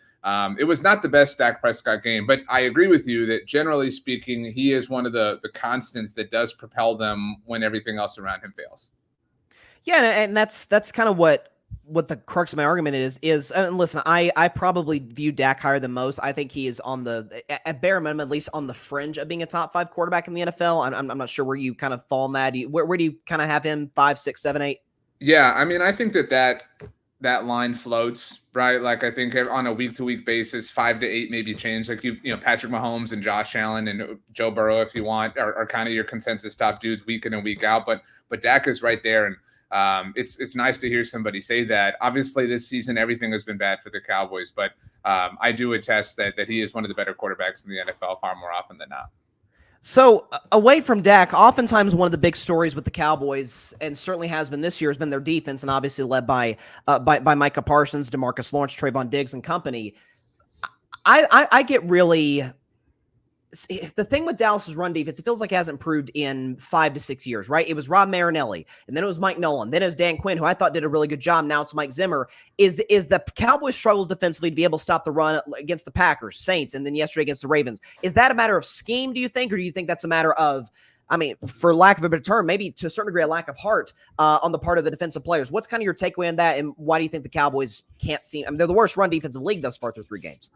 it was not the best Dak Prescott game, but I agree with you that generally speaking, he is one of the constants that does propel them when everything else around him fails. Yeah, and that's kind of what the crux of my argument is. And listen, I probably view Dak higher than most. I think he is on at bare minimum, at least on the fringe of being a top 5 quarterback in the NFL. I'm not sure where you kind of fall in that. Where do you kind of have him? 5, 6, 7, 8? Yeah, I mean, I think that line floats, right? Like I think on a week-to-week basis, 5 to 8 maybe change. Like Patrick Mahomes and Josh Allen and Joe Burrow, if you want, are kind of your consensus top dudes week in and week out. But Dak is right there, and it's nice to hear somebody say that. Obviously, this season everything has been bad for the Cowboys, but I do attest that he is one of the better quarterbacks in the NFL far more often than not. So away from Dak, oftentimes one of the big stories with the Cowboys, and certainly has been this year, has been their defense, and obviously led by Micah Parsons, DeMarcus Lawrence, Trayvon Diggs, and company. I get really the thing with Dallas's run defense. It feels like it hasn't improved in 5 to 6 years, right? It was Rob Marinelli, and then it was Mike Nolan, then it was Dan Quinn, who I thought did a really good job. Now it's Mike Zimmer. Is the Cowboys struggles defensively to be able to stop the run against the Packers, Saints, and then yesterday against the Ravens? Is that a matter of scheme, do you think, or do you think that's a matter of, for lack of a better term, maybe to a certain degree, a lack of heart on the part of the defensive players? What's kind of your takeaway on that, and why do you think the Cowboys can't seem? They're the worst run defense in the league thus far through 3 games.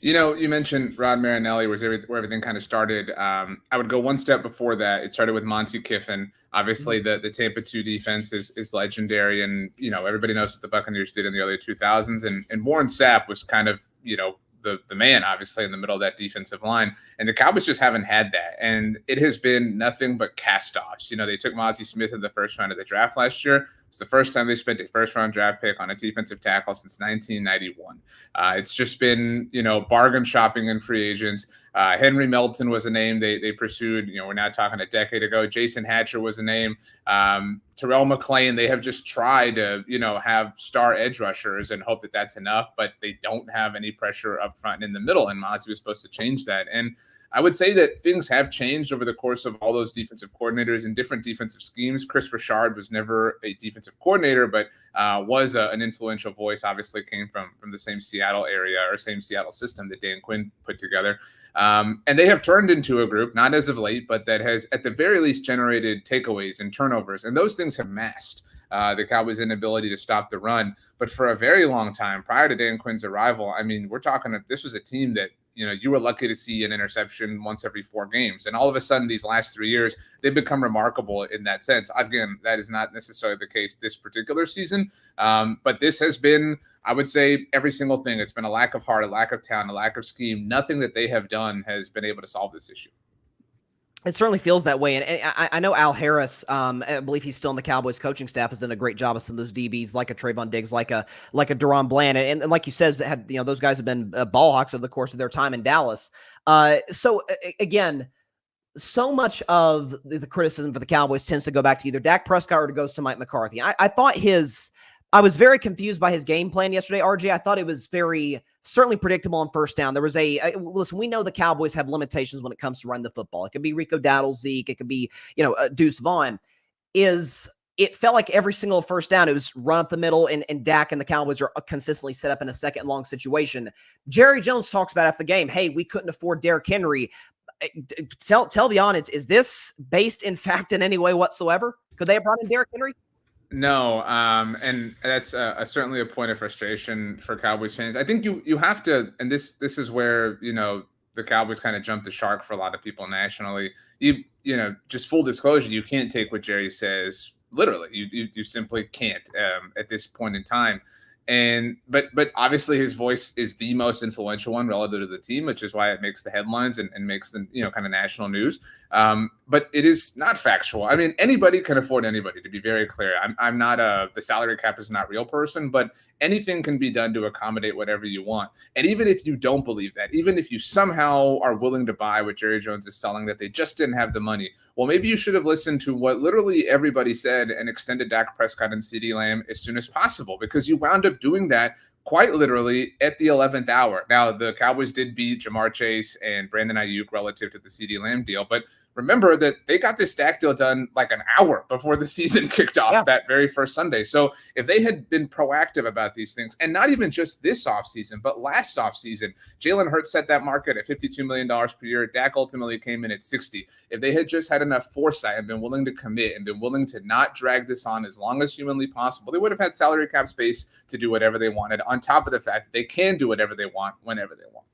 You mentioned Rod Marinelli where everything kind of started. I would go one step before that. It started with Monty Kiffin. Obviously, the Tampa 2 defense is legendary, and everybody knows what the Buccaneers did in the early 2000s. And Warren Sapp was kind of the man, obviously, in the middle of that defensive line. And the Cowboys just haven't had that. And it has been nothing but cast-offs. They took Mozzie Smith in the first round of the draft last year. It's the first time they spent a first-round draft pick on a defensive tackle since 1991. It's just been, bargain shopping in free agents. Henry Melton was a name they pursued. We're now talking a decade ago. Jason Hatcher was a name. Terrell McClain, they have just tried to, have star edge rushers and hope that that's enough, but they don't have any pressure up front and in the middle. And Mozzie was supposed to change that. And I would say that things have changed over the course of all those defensive coordinators in different defensive schemes. Chris Richard was never a defensive coordinator, but was an influential voice, obviously came from the same Seattle area or same Seattle system that Dan Quinn put together. And they have turned into a group, not as of late, but that has at the very least generated takeaways and turnovers. And those things have masked the Cowboys' inability to stop the run. But for a very long time, prior to Dan Quinn's arrival, I mean, we're talking, this was a team that, you were lucky to see an interception once every 4 games. And all of a sudden, these last 3 years, they've become remarkable in that sense. Again, that is not necessarily the case this particular season. But this has been, I would say, every single thing. It's been a lack of heart, a lack of talent, a lack of scheme. Nothing that they have done has been able to solve this issue. It certainly feels that way. And I know Al Harris, I believe he's still in the Cowboys coaching staff, has done a great job of some of those DBs, like a Trayvon Diggs, like a Deron Bland. And like you said, those guys have been ball hawks over the course of their time in Dallas. So again, so much of the criticism for the Cowboys tends to go back to either Dak Prescott or it goes to Mike McCarthy. I was very confused by his game plan yesterday, RJ. I thought it was certainly predictable on first down. There was listen, we know the Cowboys have limitations when it comes to run the football. It could be Rico Dowdle, Zeke. It could be, Deuce Vaughn. It felt like every single first down, it was run up the middle, and Dak and the Cowboys are consistently set up in a second and long situation. Jerry Jones talks about after the game, hey, we couldn't afford Derrick Henry. Tell the audience, is this based in fact in any way whatsoever? Could they have brought in Derrick Henry? No, and that's certainly a point of frustration for Cowboys fans. I think you have to, and this is where the Cowboys kind of jumped the shark for a lot of people nationally. Just full disclosure, you can't take what Jerry says literally. You simply can't at this point in time. But obviously his voice is the most influential one relative to the team, which is why it makes the headlines and makes the kind of national news. But it is not factual. I mean, anybody can afford anybody, to be very clear. I'm not the salary cap is not real person, but anything can be done to accommodate whatever you want. And even if you don't believe that, even if you somehow are willing to buy what Jerry Jones is selling, that they just didn't have the money, well, maybe you should have listened to what literally everybody said and extended Dak Prescott and CeeDee Lamb as soon as possible, because you wound up doing that quite literally at the 11th hour. Now, the Cowboys did beat Jamar Chase and Brandon Ayuk relative to the CeeDee Lamb deal, but remember that they got this Dak deal done like an hour before the season kicked off that very first Sunday. So if they had been proactive about these things, and not even just this offseason, but last offseason, Jalen Hurts set that market at $52 million per year. Dak ultimately came in at 60. If they had just had enough foresight and been willing to commit and been willing to not drag this on as long as humanly possible, they would have had salary cap space to do whatever they wanted, on top of the fact that they can do whatever they want whenever they want.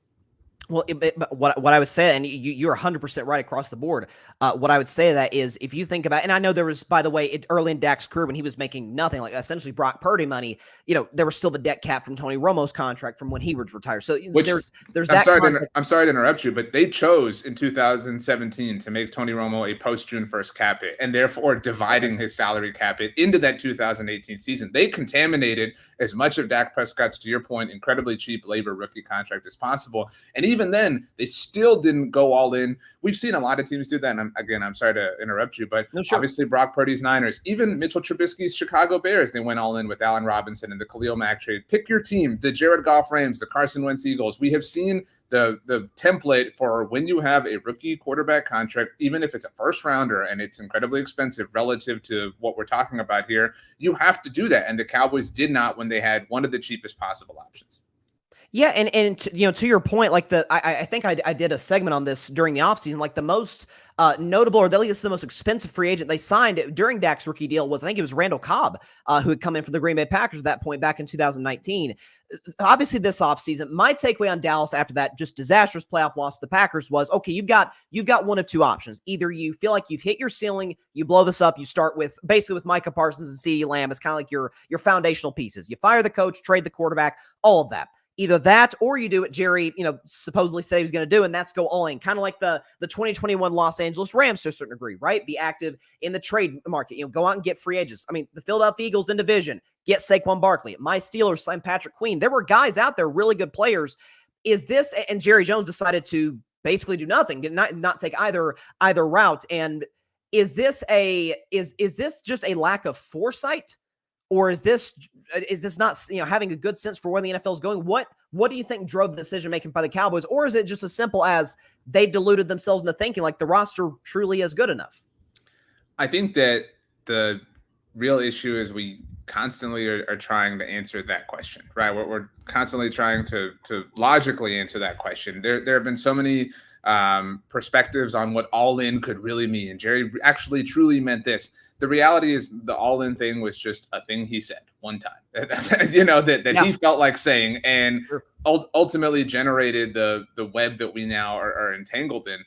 Well, what I would say, and you're 100% right across the board. What I would say to that is, if you think about, and I know there was, by the way, early in Dak's career when he was making nothing, like essentially Brock Purdy money, there was still the debt cap from Tony Romo's contract from when he was retired. So there's that. I'm sorry to interrupt you, but they chose in 2017 to make Tony Romo a post-June 1st cap hit, and therefore dividing his salary cap hit into that 2018 season. They contaminated as much of Dak Prescott's, to your point, incredibly cheap labor rookie contract as possible. And even then, they still didn't go all in. We've seen a lot of teams do that. And I'm sorry to interrupt you, but obviously Brock Purdy's Niners, even Mitchell Trubisky's Chicago Bears, they went all in with Allen Robinson and the Khalil Mack trade. Pick your team, the Jared Goff Rams, the Carson Wentz Eagles. We have seen the template for when you have a rookie quarterback contract, even if it's a first rounder and it's incredibly expensive relative to what we're talking about here, you have to do that. And the Cowboys did not when they had one of the cheapest possible options. Yeah, and to your point, like I think I did a segment on this during the offseason, like the most notable, or at least the most expensive free agent they signed during Dak's rookie deal was, I think it was Randall Cobb, who had come in for the Green Bay Packers at that point back in 2019. Obviously, this offseason, my takeaway on Dallas after that just disastrous playoff loss to the Packers was, okay, you've got one of two options. Either you feel like you've hit your ceiling, you blow this up, you start with Micah Parsons and CeeDee Lamb as kind of like your foundational pieces. You fire the coach, trade the quarterback, all of that. Either that, or you do what Jerry, supposedly said he was going to do, and that's go all in. Kind of like the 2021 Los Angeles Rams to a certain degree, right? Be active in the trade market. Go out and get free agents. I mean, the Philadelphia Eagles in division, get Saquon Barkley. My Steelers signed Patrick Queen. There were guys out there, really good players. Is this, and Jerry Jones decided to basically do nothing, not take either route. And is this just a lack of foresight? Or is this not, having a good sense for where the NFL is going? What What do you think drove the decision making by the Cowboys? Or is it just as simple as they deluded themselves into thinking like the roster truly is good enough? I think that the real issue is we constantly are trying to answer that question, right? We're constantly trying to logically answer that question. There have been so many perspectives on what all in could really mean. Jerry actually truly meant this. The reality is the all in thing was just a thing he said one time, that he felt like saying, and ultimately generated the web that we now are entangled in.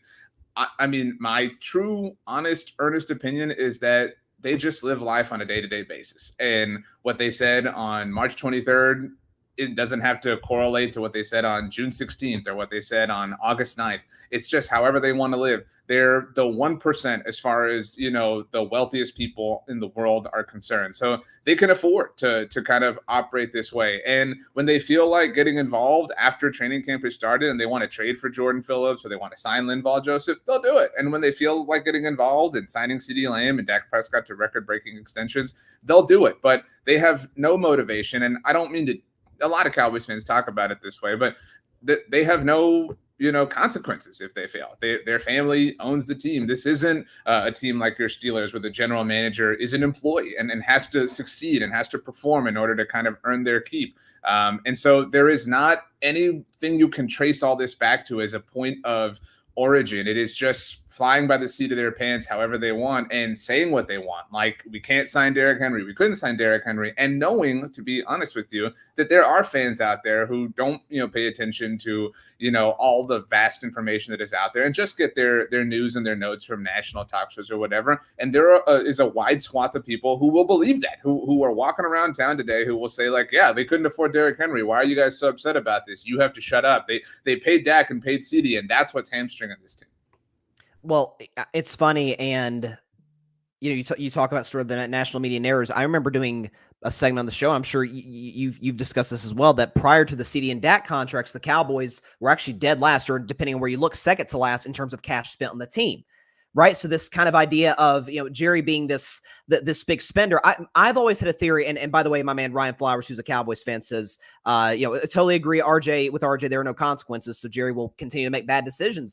I mean, my true, honest, earnest opinion is that they just live life on a day-to-day basis. And what they said on March 23rd, it doesn't have to correlate to what they said on June 16th or what they said on August 9th. It's just however they want to live. They're the 1% as far as, the wealthiest people in the world are concerned. So they can afford to kind of operate this way. And when they feel like getting involved after training camp has started and they want to trade for Jordan Phillips or they want to sign Linval Joseph, they'll do it. And when they feel like getting involved and signing CeeDee Lamb and Dak Prescott to record-breaking extensions, they'll do it. But they have no motivation. And I don't mean to, a lot of Cowboys fans talk about it this way, but they have no consequences if they fail. Their family owns the team. This isn't a team like your Steelers where the general manager is an employee and has to succeed and has to perform in order to kind of earn their keep. And so there is not anything you can trace all this back to as a point of origin. It is just flying by the seat of their pants however they want and saying what they want. Like, we can't sign Derrick Henry. We couldn't sign Derrick Henry. And knowing, to be honest with you, that there are fans out there who don't, pay attention to, all the vast information that is out there and just get their news and their notes from national talk shows or whatever. And there is a wide swath of people who will believe that, who are walking around town today who will say like, yeah, they couldn't afford Derrick Henry. Why are you guys so upset about this? You have to shut up. They paid Dak and paid CeeDee, and that's what's hamstringing this team. Well, it's funny, and you talk about sort of the national media narratives. I remember doing a segment on the show. I'm sure you've discussed this as well. That prior to the CeeDee and Dak contracts, the Cowboys were actually dead last, or depending on where you look, second to last in terms of cash spent on the team. Right. So this kind of idea of Jerry being this big spender. I've always had a theory, and by the way, my man Ryan Flowers, who's a Cowboys fan, says I totally agree. RJ, there are no consequences, so Jerry will continue to make bad decisions.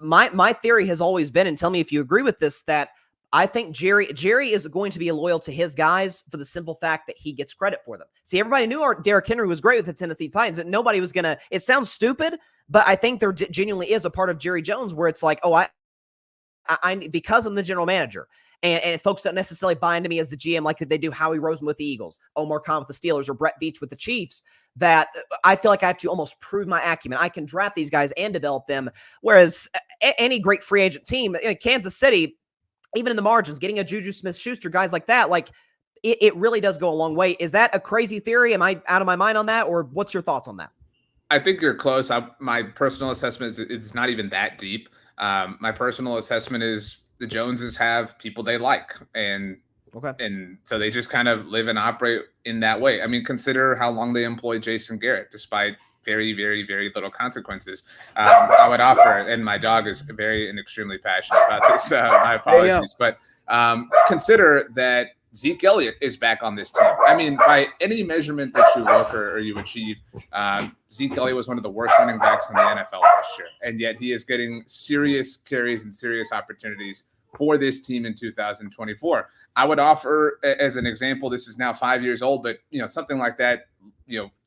My theory has always been, and tell me if you agree with this, that I think Jerry is going to be loyal to his guys for the simple fact that he gets credit for them. See, everybody knew Derrick Henry was great with the Tennessee Titans, and nobody was going to – it sounds stupid, but I think there genuinely is a part of Jerry Jones where it's like, oh, I because I'm the general manager, and folks don't necessarily buy into me as the GM like they do Howie Roseman with the Eagles, Omar Khan with the Steelers, or Brett Veach with the Chiefs, that I feel like I have to almost prove my acumen. I can draft these guys and develop them, whereas any great free agent team, Kansas City, even in the margins, getting a Juju Smith-Schuster, guys like that, like it really does go a long way. Is that a crazy theory? Am I out of my mind on that, or what's your thoughts on that? I think you're close. My personal assessment is it's not even that deep. My personal assessment is the Joneses have people they like, and so they just kind of live and operate in that way. I mean, consider how long they employed Jason Garrett, despite very, very, very little consequences. I would offer, and my dog is very and extremely passionate about this. My apologies, but consider that Zeke Elliott is back on this team. I mean, by any measurement that you look or you achieve, Zeke Elliott was one of the worst running backs in the NFL last year, and yet he is getting serious carries and serious opportunities for this team in 2024. I would offer, as an example, this is now 5 years old, but something like that,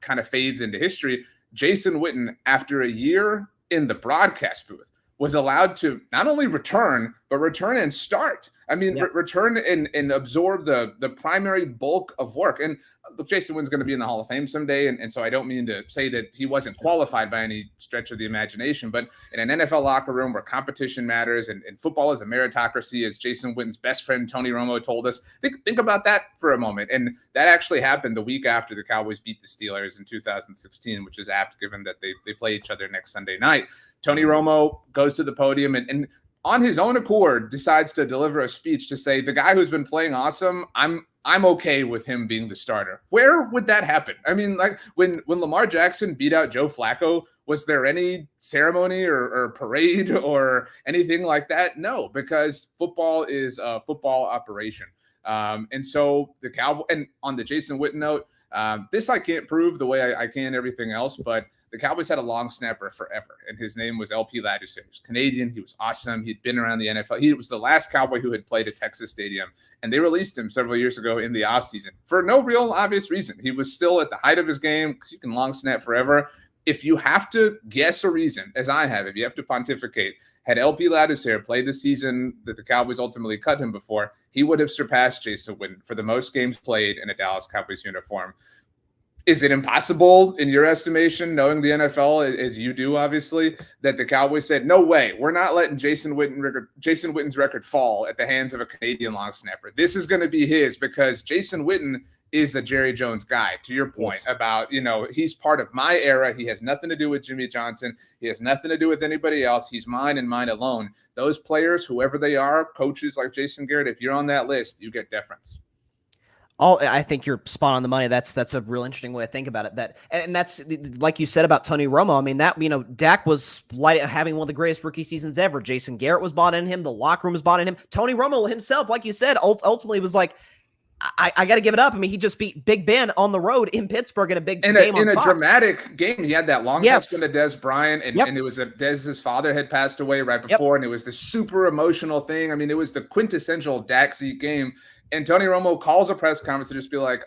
kind of fades into history. Jason Witten, after a year in the broadcast booth, was allowed to not only return, but return and start. I mean, return and absorb the primary bulk of work. And look, Jason Witten's going to be in the Hall of Fame someday. And so I don't mean to say that he wasn't qualified by any stretch of the imagination, but in an NFL locker room where competition matters and football is a meritocracy, as Jason Witten's best friend, Tony Romo, told us, think about that for a moment. And that actually happened the week after the Cowboys beat the Steelers in 2016, which is apt given that they play each other next Sunday night. Tony Romo goes to the podium and on his own accord decides to deliver a speech to say, the guy who's been playing awesome, I'm okay with him being the starter. Where would that happen? I mean, like when Lamar Jackson beat out Joe Flacco, was there any ceremony or parade or anything like that? No, because football is a football operation. And so the Cowboys, and on the Jason Witten note, This I can't prove the way I can everything else, but the Cowboys had a long snapper forever, and his name was LP Ladouceur. He was Canadian. He was awesome. He'd been around the NFL. He was the last Cowboy who had played at Texas Stadium, and they released him several years ago in the offseason for no real obvious reason. He was still at the height of his game because you can long snap forever. If you have to guess a reason, as I have, if you have to pontificate, had LP Ladouceur played the season that the Cowboys ultimately cut him before, he would have surpassed Jason Witten for the most games played in a Dallas Cowboys uniform. Is it impossible, in your estimation, knowing the NFL as you do, obviously, that the Cowboys said, no way, we're not letting Jason Witten's record fall at the hands of a Canadian long snapper. This is going to be his because Jason Witten is a Jerry Jones guy, to your point about, he's part of my era. He has nothing to do with Jimmy Johnson. He has nothing to do with anybody else. He's mine and mine alone. Those players, whoever they are, coaches like Jason Garrett, if you're on that list, you get deference. I think you're spot on the money. That's a real interesting way to think about it. And that's like you said about Tony Romo. I mean, Dak was having one of the greatest rookie seasons ever. Jason Garrett was bought in him. The locker room was bought in him. Tony Romo himself, like you said, ultimately was like, I got to give it up. I mean, he just beat Big Ben on the road in Pittsburgh in a big game in a dramatic game. He had that long pass to Dez Bryant, and it was Dez's father had passed away right before, and it was this super emotional thing. I mean, it was the quintessential Dak Zeke game. And Tony Romo calls a press conference to just be like,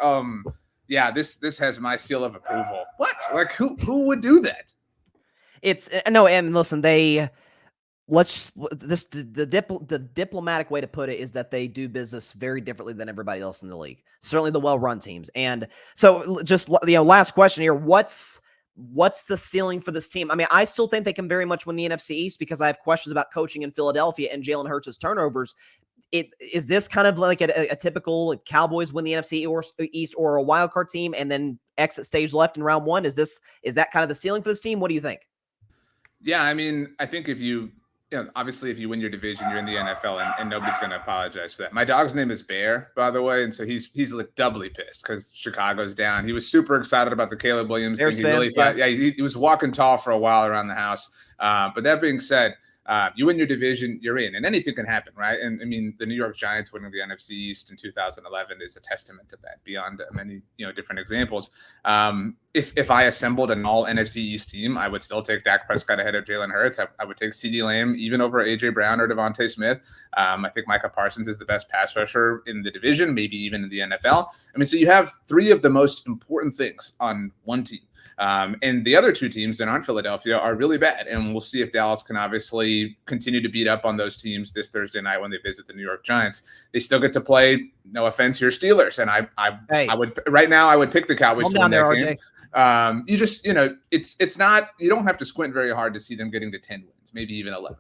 yeah, this has my seal of approval. What? Like, who would do that? It's no, and listen, the diplomatic way to put it is that they do business very differently than everybody else in the league. Certainly the well-run teams. And so just, last question here. What's the ceiling for this team? I mean, I still think they can very much win the NFC East because I have questions about coaching in Philadelphia and Jalen Hurts' turnovers. Is this kind of like a typical Cowboys win the NFC East or a wild card team and then exit stage left in round one? Is that kind of the ceiling for this team? What do you think? Yeah, I mean, I think if you obviously if you win your division, you're in the NFL and nobody's going to apologize for that. My dog's name is Bear, by the way. And so he's like doubly pissed because Chicago's down. He was super excited about the Caleb Williams thing. He really thought, he was walking tall for a while around the house. But that being said, you win your division, you're in, and anything can happen, right? And I mean, the New York Giants winning the NFC East in 2011 is a testament to that. Beyond many, different examples. If I assembled an all NFC East team, I would still take Dak Prescott ahead of Jalen Hurts. I would take CeeDee Lamb even over AJ Brown or Devontae Smith. I think Micah Parsons is the best pass rusher in the division, maybe even in the NFL. I mean, so you have three of the most important things on one team. And the other two teams that aren't Philadelphia are really bad. And we'll see if Dallas can obviously continue to beat up on those teams this Thursday night when they visit the New York Giants. They still get to play, no offense, your Steelers. And I would right now, I would pick the Cowboys to win that game. You just, it's not, you don't have to squint very hard to see them getting to 10 wins, maybe even 11.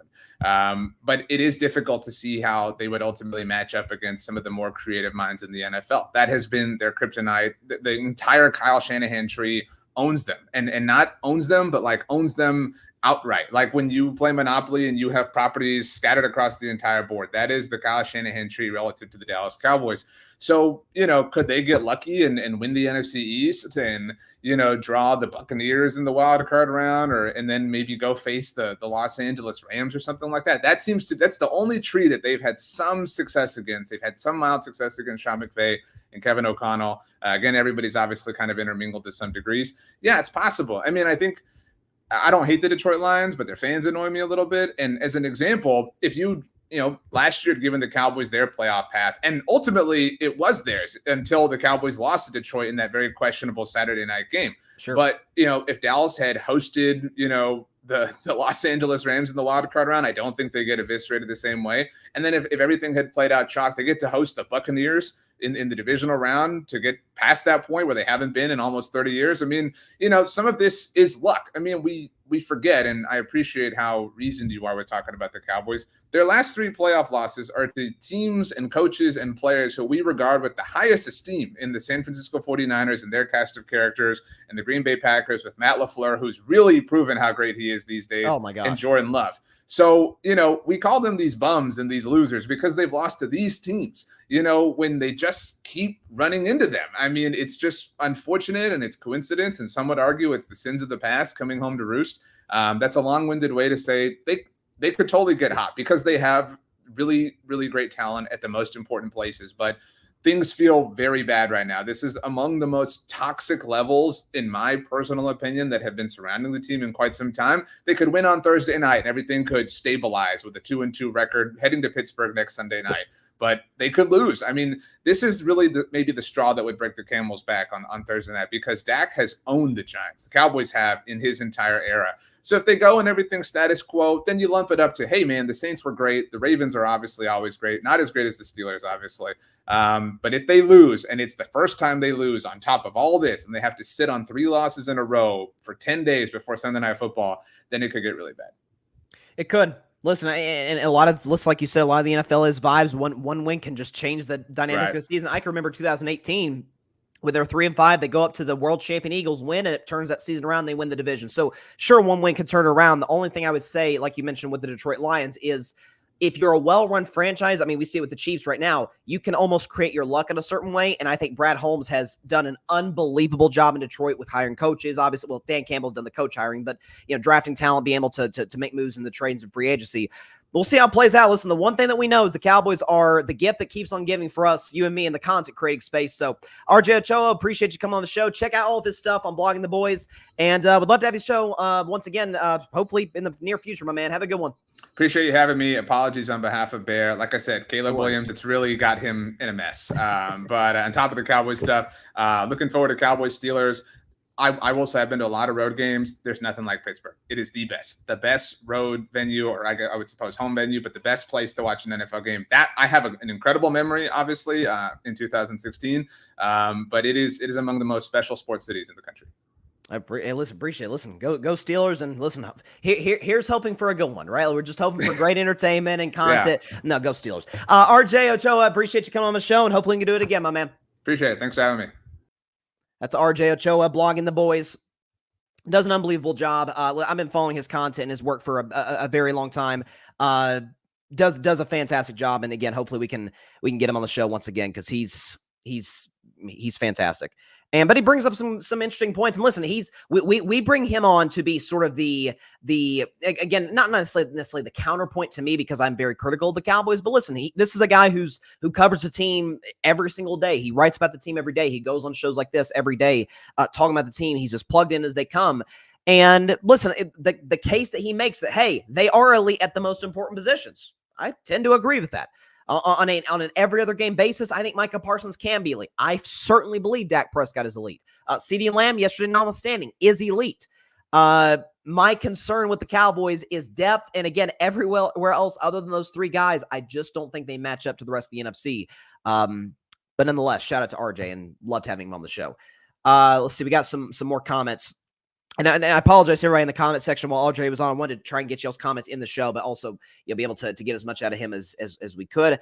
But it is difficult to see how they would ultimately match up against some of the more creative minds in the NFL. That has been their kryptonite. The entire Kyle Shanahan tree owns them and not owns them, but like owns them outright. Like when you play Monopoly and you have properties scattered across the entire board, that is the Kyle Shanahan tree relative to the Dallas Cowboys. So, could they get lucky and win the NFC East and, draw the Buccaneers in the wild card round and then maybe go face the Los Angeles Rams or something like that? That's the only tree that they've had some success against. They've had some mild success against Sean McVay and Kevin O'Connell. Again, everybody's obviously kind of intermingled to some degrees. Yeah, it's possible. I mean, I don't hate the Detroit Lions, but their fans annoy me a little bit. And as an example, if last year had given the Cowboys their playoff path, and ultimately it was theirs until the Cowboys lost to Detroit in that very questionable Saturday night game. Sure. But, if Dallas had hosted, the Los Angeles Rams in the wild card round, I don't think they get eviscerated the same way. And then if everything had played out chalk, they get to host the Buccaneers in the divisional round to get past that point where they haven't been in almost 30 years. I mean, some of this is luck. I mean, we forget, and I appreciate how reasoned you are with talking about the Cowboys. Their last three playoff losses are to teams and coaches and players who we regard with the highest esteem in the San Francisco 49ers and their cast of characters, and the Green Bay Packers with Matt LaFleur, who's really proven how great he is these days. Oh my gosh. And Jordan Love. So, we call them these bums and these losers because they've lost to these teams, when they just keep running into them. I mean, it's just unfortunate and it's coincidence. And some would argue it's the sins of the past coming home to roost. That's a long-winded way to say they could totally get hot because they have really, really great talent at the most important places. But things feel very bad right now. This is among the most toxic levels, in my personal opinion, that have been surrounding the team in quite some time. They could win on Thursday night and everything could stabilize with a 2-2 record heading to Pittsburgh next Sunday night. But they could lose. I mean, this is really maybe the straw that would break the camel's back on Thursday night, because Dak has owned the Giants. The Cowboys have in his entire era. So if they go and everything's status quo, then you lump it up to, hey, man, the Saints were great. The Ravens are obviously always great. Not as great as the Steelers, obviously. But if they lose, and it's the first time they lose on top of all this, and they have to sit on 3 losses in a row for 10 days before Sunday Night Football, then it could get really bad. It could. Listen, and a lot of, like you said, a lot of the NFL is vibes. One win can just change the dynamic of the season. I can remember 2018 when they're 3-5, they go up to the world champion Eagles, win, and it turns that season around. They win the division. So sure, one win can turn it around. The only thing I would say, like you mentioned with the Detroit Lions, is if you're a well-run franchise, I mean, we see it with the Chiefs right now, you can almost create your luck in a certain way. And I think Brad Holmes has done an unbelievable job in Detroit with hiring coaches. Obviously, well, Dan Campbell's done the coach hiring, but, drafting talent, being able to make moves in the trades and free agency. We'll see how it plays out. Listen, the one thing that we know is the Cowboys are the gift that keeps on giving for us, you and me, in the content creating space. So, RJ Ochoa, appreciate you coming on the show. Check out all of this stuff on Blogging the Boys. And would love to have you show once again, hopefully in the near future, my man. Have a good one. Appreciate you having me. Apologies on behalf of Bear. Like I said, Caleb Williams, it's really got him in a mess. But on top of the Cowboys stuff, looking forward to Cowboys Steelers. I will say I've been to a lot of road games. There's nothing like Pittsburgh. It is the best road venue, or I would suppose home venue, but the best place to watch an NFL game. That I have an incredible memory, obviously, in 2016. But it is among the most special sports cities in the country. Appreciate it. Listen, go Steelers, and listen, here's hoping for a good one, right? We're just hoping for great entertainment and content. Yeah. No, go Steelers. RJ Ochoa, appreciate you coming on the show, and hopefully we can do it again, my man. Appreciate it. Thanks for having me. That's RJ Ochoa, Blogging the Boys. Does an unbelievable job. I've been following his content and his work for a very long time. Does a fantastic job, and again, hopefully we can get him on the show once again, because he's fantastic. But he brings up some interesting points. And listen, we bring him on to be sort of the again, not necessarily the counterpoint to me, because I'm very critical of the Cowboys. But listen, this is a guy who covers the team every single day. He writes about the team every day. He goes on shows like this every day, talking about the team. He's as plugged in as they come. And listen, the case that he makes that, hey, they are elite at the most important positions, I tend to agree with that. On an every other game basis, I think Micah Parsons can be elite. I certainly believe Dak Prescott is elite. CeeDee Lamb, yesterday notwithstanding, is elite. My concern with the Cowboys is depth, and again, everywhere else other than those 3 guys, I just don't think they match up to the rest of the NFC. But nonetheless, shout out to RJ, and loved having him on the show. Let's see, we got some more comments. And I apologize to everybody in the comment section while RJ was on. I wanted to try and get y'all's comments in the show, but also be able to get as much out of him as we could.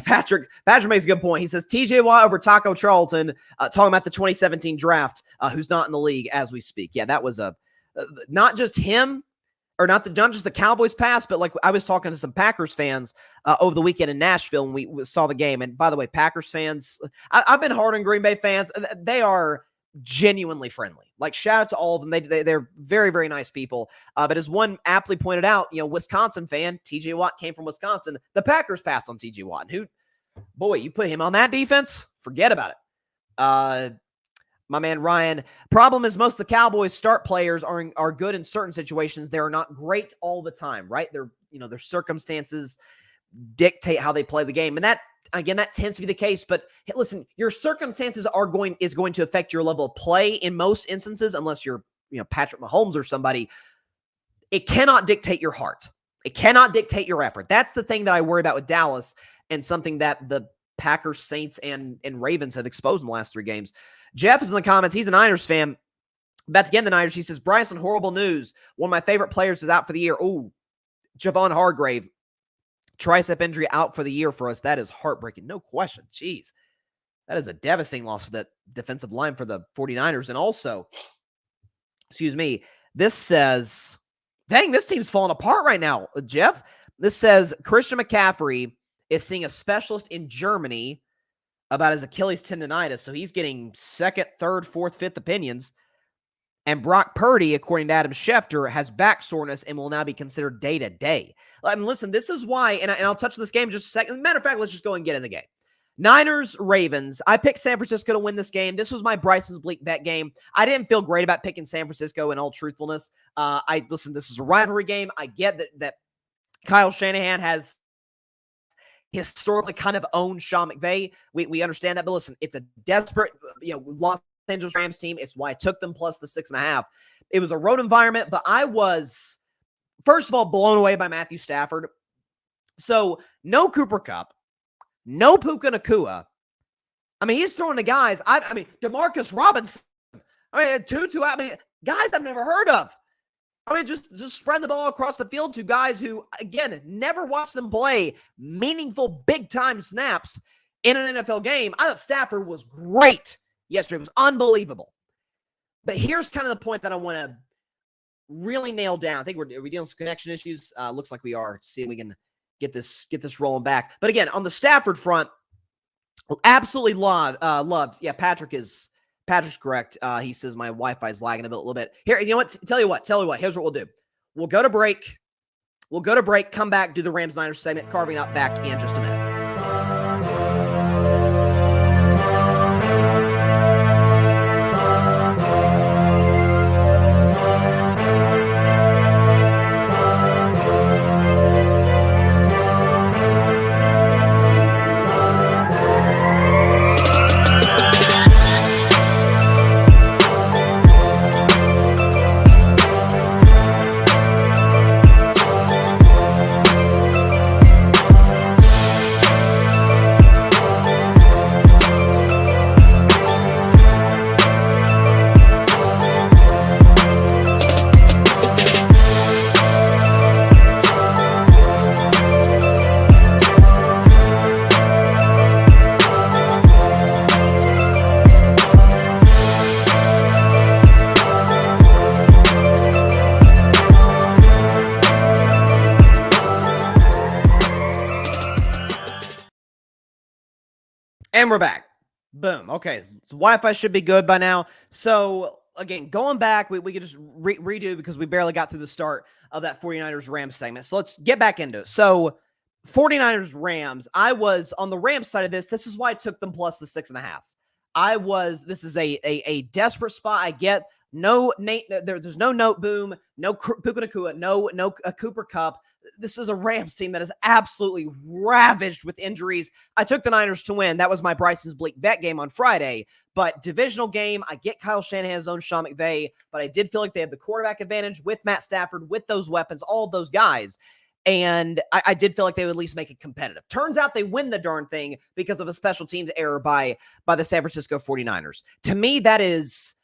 Patrick makes a good point. He says TJ Watt over Taco Charlton, talking about the 2017 draft, who's not in the league as we speak. Yeah, that was not just him, or not just the Cowboys pass, but like I was talking to some Packers fans over the weekend in Nashville when we saw the game. And by the way, Packers fans, I've been hard on Green Bay fans. They are genuinely friendly. Like, shout out to all of them. They're very, very nice people. But as one aptly pointed out, Wisconsin fan, TJ Watt came from Wisconsin. The Packers passed on TJ Watt. You put him on that defense? Forget about it. My man Ryan, problem is most of the Cowboys start players are good in certain situations. They're not great all the time, right? Their circumstances dictate how they play the game. And that tends to be the case. But hey, listen, your circumstances is going to affect your level of play in most instances, unless you're, Patrick Mahomes or somebody. It cannot dictate your heart. It cannot dictate your effort. That's the thing that I worry about with Dallas, and something that the Packers, Saints, and Ravens have exposed in the last 3 games. Jeff is in the comments. He's a Niners fan. Bets again the Niners. He says, Bryson, horrible news. One of my favorite players is out for the year. Ooh, Javon Hargrave. Tricep injury out for the year for us. That is heartbreaking. No question. Jeez. That is a devastating loss for that defensive line for the 49ers. And also, this says, dang, this team's falling apart right now, Jeff. This says Christian McCaffrey is seeing a specialist in Germany about his Achilles tendonitis. So he's getting 2nd, 3rd, 4th, 5th opinions. And Brock Purdy, according to Adam Schefter, has back soreness and will now be considered day-to-day. I mean, listen, this is why, and I'll touch on this game in just a second. Matter of fact, let's just go and get in the game. Niners, Ravens. I picked San Francisco to win this game. This was my Bryson's Bleak bet game. I didn't feel great about picking San Francisco in all truthfulness. Listen, this is a rivalry game. I get that Kyle Shanahan has historically kind of owned Sean McVay. We understand that, but listen, it's a desperate, Los Angeles Rams team. It's why I took them plus the 6.5. It was a road environment, but I was, first of all, blown away by Matthew Stafford. So no Cooper Kupp, no Puka Nacua. I mean, he's throwing to guys. I mean, DeMarcus Robinson. I mean, Tutu. I mean, guys I've never heard of. I mean, just spread the ball across the field to guys who, again, never watched them play meaningful big-time snaps in an NFL game. I thought Stafford was great yesterday. It was unbelievable. But here's kind of the point that I want to really nail down. I think are we dealing with some connection issues? Looks like we are. See if we can get this rolling back. But again, on the Stafford front, absolutely loved. Yeah, Patrick's correct. He says my Wi-Fi is lagging a little bit. Here, you know what? Tell you what. Here's what we'll do. We'll go to break. Come back, do the Rams-Niners segment, carving up back in just a minute. And we're back. Boom. Okay. So Wi-Fi should be good by now. So, again, going back, we could just redo because we barely got through the start of that 49ers-Rams segment. So, let's get back into it. So, 49ers-Rams, I was on the Rams side of this. This is why I took them plus the 6.5. This is a desperate spot. I get there's no Note Boom, no Puka Nacua, no Cooper Kupp. This is a Rams team that is absolutely ravaged with injuries. I took the Niners to win. That was my Bryson's Bleak bet game on Friday. But divisional game, I get Kyle Shanahan's own Sean McVay, but I did feel like they had the quarterback advantage with Matt Stafford, with those weapons, all of those guys. And I did feel like they would at least make it competitive. Turns out they win the darn thing because of a special teams error by the San Francisco 49ers. To me, that is...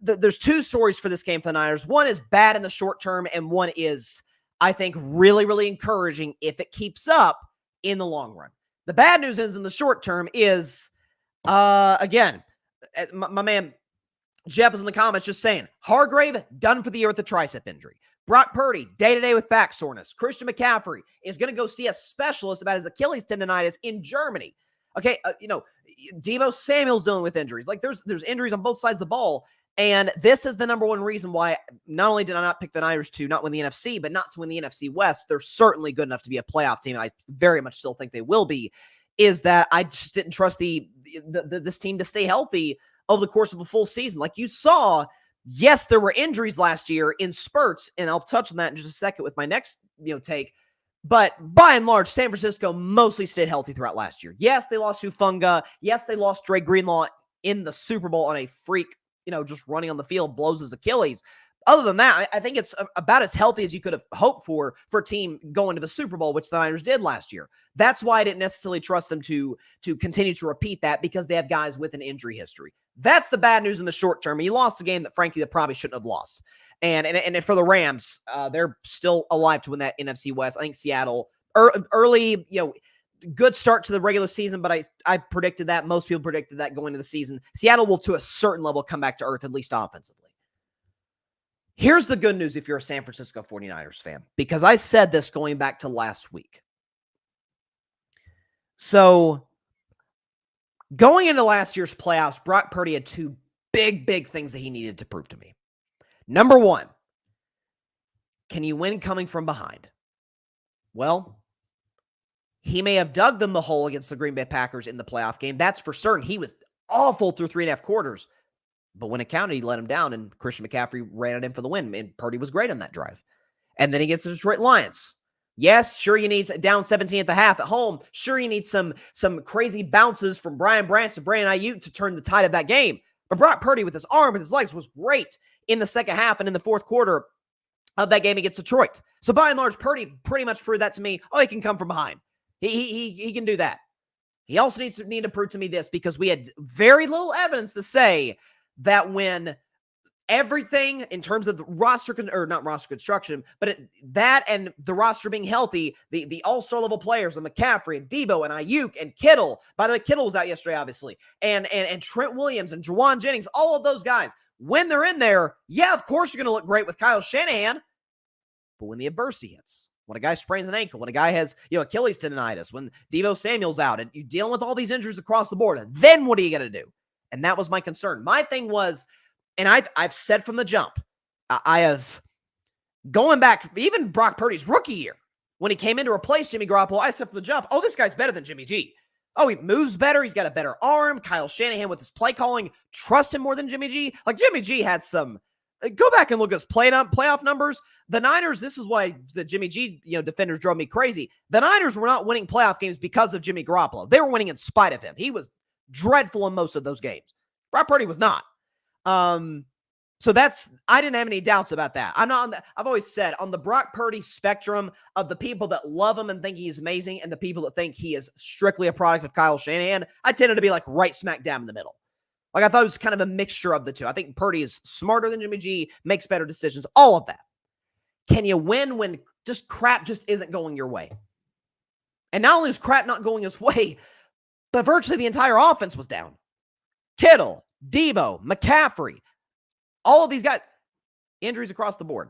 There's two stories for this game for the Niners. One is bad in the short term, and one is, I think, really, really encouraging if it keeps up in the long run. The bad news is in the short term is, again, my man Jeff is in the comments just saying, Hargrave done for the year with the tricep injury. Brock Purdy, day-to-day with back soreness. Christian McCaffrey is going to go see a specialist about his Achilles tendonitis in Germany. Okay, Deebo Samuel's dealing with injuries. Like, there's injuries on both sides of the ball. And this is the number one reason why not only did I not pick the Niners to not win the NFC, but not to win the NFC West. They're certainly good enough to be a playoff team. I very much still think they will be. Is that I just didn't trust this team to stay healthy over the course of a full season. Like you saw, yes, there were injuries last year in spurts, and I'll touch on that in just a second with my next take. But by and large, San Francisco mostly stayed healthy throughout last year. Yes, they lost Hufanga. Yes, they lost Dre Greenlaw in the Super Bowl on a freak, just running on the field, blows his Achilles. Other than that, I think it's about as healthy as you could have hoped for a team going to the Super Bowl, which the Niners did last year. That's why I didn't necessarily trust them to continue to repeat that, because they have guys with an injury history. That's the bad news in the short term. And you lost a game that, frankly, they probably shouldn't have lost. And for the Rams, they're still alive to win that NFC West. I think Seattle, early, good start to the regular season, but I predicted that. Most people predicted that going into the season. Seattle will, to a certain level, come back to earth, at least offensively. Here's the good news if you're a San Francisco 49ers fan, because I said this going back to last week. So, going into last year's playoffs, Brock Purdy had two big things that he needed to prove to me. Number one, can you win coming from behind? Well, He may have dug them the hole against the Green Bay Packers in the playoff game. That's for certain. He was awful through 3.5 quarters. But when it counted, he let him down, and Christian McCaffrey ran it in for the win. And Purdy was great on that drive. And then he gets the Detroit Lions. Yes, sure, you need down 17 at the half at home. Sure, you need some crazy bounces from Brian Branch to Brandon Ayuk to turn the tide of that game. But Brock Purdy with his arm and his legs was great in the second half and in the fourth quarter of that game against Detroit. So by and large, Purdy pretty much proved that to me. Oh, he can come from behind. He can do that. He also needs to prove to me this, because we had very little evidence to say that when everything in terms of the roster, or not roster construction, but that and the roster being healthy, the all-star level players, the McCaffrey and Debo and Ayuk and Kittle. By the way, Kittle was out yesterday, obviously, and Trent Williams and Juwan Jennings, all of those guys, when they're in there, yeah, of course you're going to look great with Kyle Shanahan. But when the adversity hits, when a guy sprains an ankle, when a guy has, Achilles tendonitis, when Deebo Samuel's out, and you're dealing with all these injuries across the board, then what are you going to do? And that was my concern. My thing was, and I've said from the jump, I have, going back, even Brock Purdy's rookie year, when he came in to replace Jimmy Garoppolo, I said from the jump, oh, this guy's better than Jimmy G. Oh, he moves better. He's got a better arm. Kyle Shanahan with his play calling, trust him more than Jimmy G. Like, Jimmy G had some, go back and look at his playoff numbers. The Niners, this is why the Jimmy G defenders drove me crazy. The Niners were not winning playoff games because of Jimmy Garoppolo. They were winning in spite of him. He was dreadful in most of those games. Brock Purdy was not. So I didn't have any doubts about that. I've always said on the Brock Purdy spectrum of the people that love him and think he's amazing and the people that think he is strictly a product of Kyle Shanahan, I tended to be like right smack down in the middle. Like, I thought it was kind of a mixture of the two. I think Purdy is smarter than Jimmy G, makes better decisions, all of that. Can you win when crap just isn't going your way? And not only is crap not going his way, but virtually the entire offense was down. Kittle, Debo, McCaffrey, all of these guys, injuries across the board.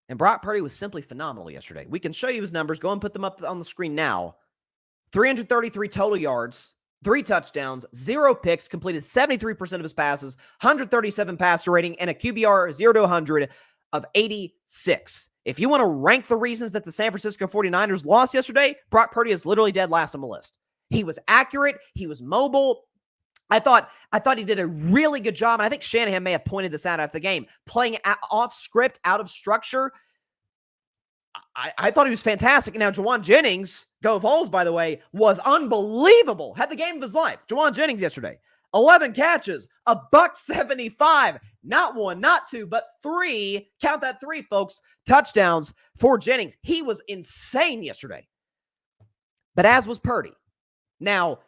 And Brock Purdy was simply phenomenal yesterday. We can show you his numbers. Go and put them up on the screen now. 333 total yards, 3 touchdowns, 0 picks, completed 73% of his passes, 137 passer rating, and a QBR 0 to 100 of 86. If you want to rank the reasons that the San Francisco 49ers lost yesterday, Brock Purdy is literally dead last on the list. He was accurate. He was mobile. I thought he did a really good job, and I think Shanahan may have pointed this out after the game, playing off script, out of structure. I thought he was fantastic. Now, Juwan Jennings, go Vols, by the way, was unbelievable. Had the game of his life. Juwan Jennings yesterday, 11 catches, $175, not 1, not 2, but 3, count that 3, folks, touchdowns for Jennings. He was insane yesterday. But as was Purdy. Now,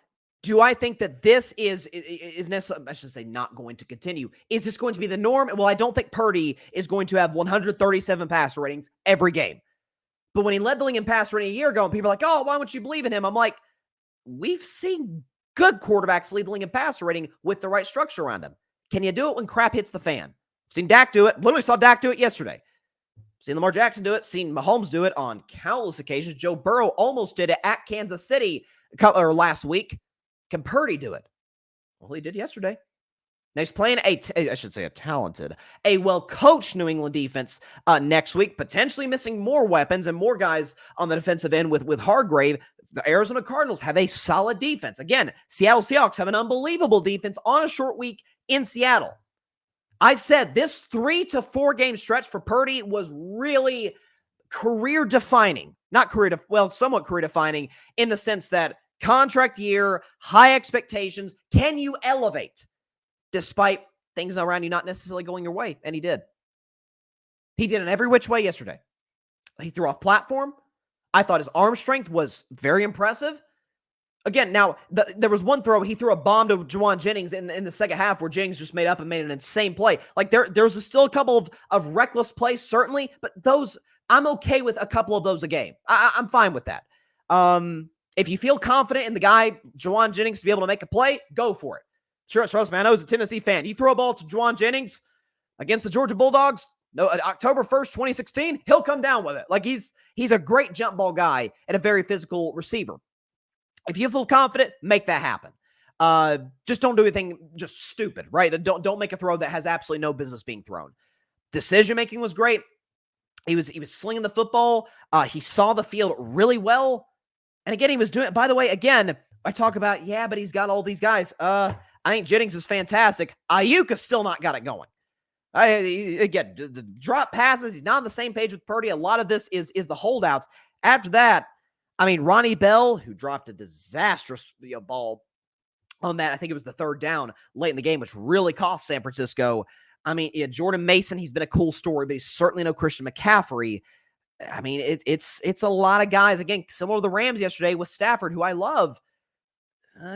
do I think that this is necessarily, I should say, not going to continue? Is this going to be the norm? Well, I don't think Purdy is going to have 137 passer ratings every game. But when he led the league in passer rating a year ago, and people are like, oh, why wouldn't you believe in him? I'm like, we've seen good quarterbacks lead the league in passer rating with the right structure around him. Can you do it when crap hits the fan? Seen Dak do it. Literally saw Dak do it yesterday. Seen Lamar Jackson do it. Seen Mahomes do it on countless occasions. Joe Burrow almost did it at Kansas City last week. Can Purdy do it? Well, he did yesterday. Now he's playing a well-coached New England defense next week, potentially missing more weapons and more guys on the defensive end with Hargrave. The Arizona Cardinals have a solid defense. Again, Seattle Seahawks have an unbelievable defense on a short week in Seattle. I said this 3 to 4 game stretch for Purdy was really career-defining. Somewhat career-defining in the sense that contract year, high expectations. Can you elevate despite things around you not necessarily going your way? And he did. He did in every which way yesterday. He threw off platform. I thought his arm strength was very impressive. Again, now, there was one throw. He threw a bomb to Juwan Jennings in the second half where Jennings just made up and made an insane play. Like, there's still a couple of reckless plays, certainly, but those, I'm okay with a couple of those a game. I'm fine with that. If you feel confident in the guy, Juwan Jennings, to be able to make a play, go for it. Trust me, I know as a Tennessee fan, you throw a ball to Juwan Jennings against the Georgia Bulldogs, October 1st, 2016, he'll come down with it. Like, he's a great jump ball guy and a very physical receiver. If you feel confident, make that happen. Just don't do anything just stupid, right? Don't make a throw that has absolutely no business being thrown. Decision-making was great. He was slinging the football. He saw the field really well. And again, he was doing it. By the way, again, I talk about, yeah, but he's got all these guys. I think Jennings is fantastic. Ayuk has still not got it going. Again, the drop passes, he's not on the same page with Purdy. A lot of this is the holdouts. After that, I mean, Ronnie Bell, who dropped a disastrous ball on that, I think it was the third down late in the game, which really cost San Francisco. I mean, yeah, Jordan Mason, he's been a cool story, but he's certainly no Christian McCaffrey. I mean, it's a lot of guys. Again, similar to the Rams yesterday with Stafford, who I love.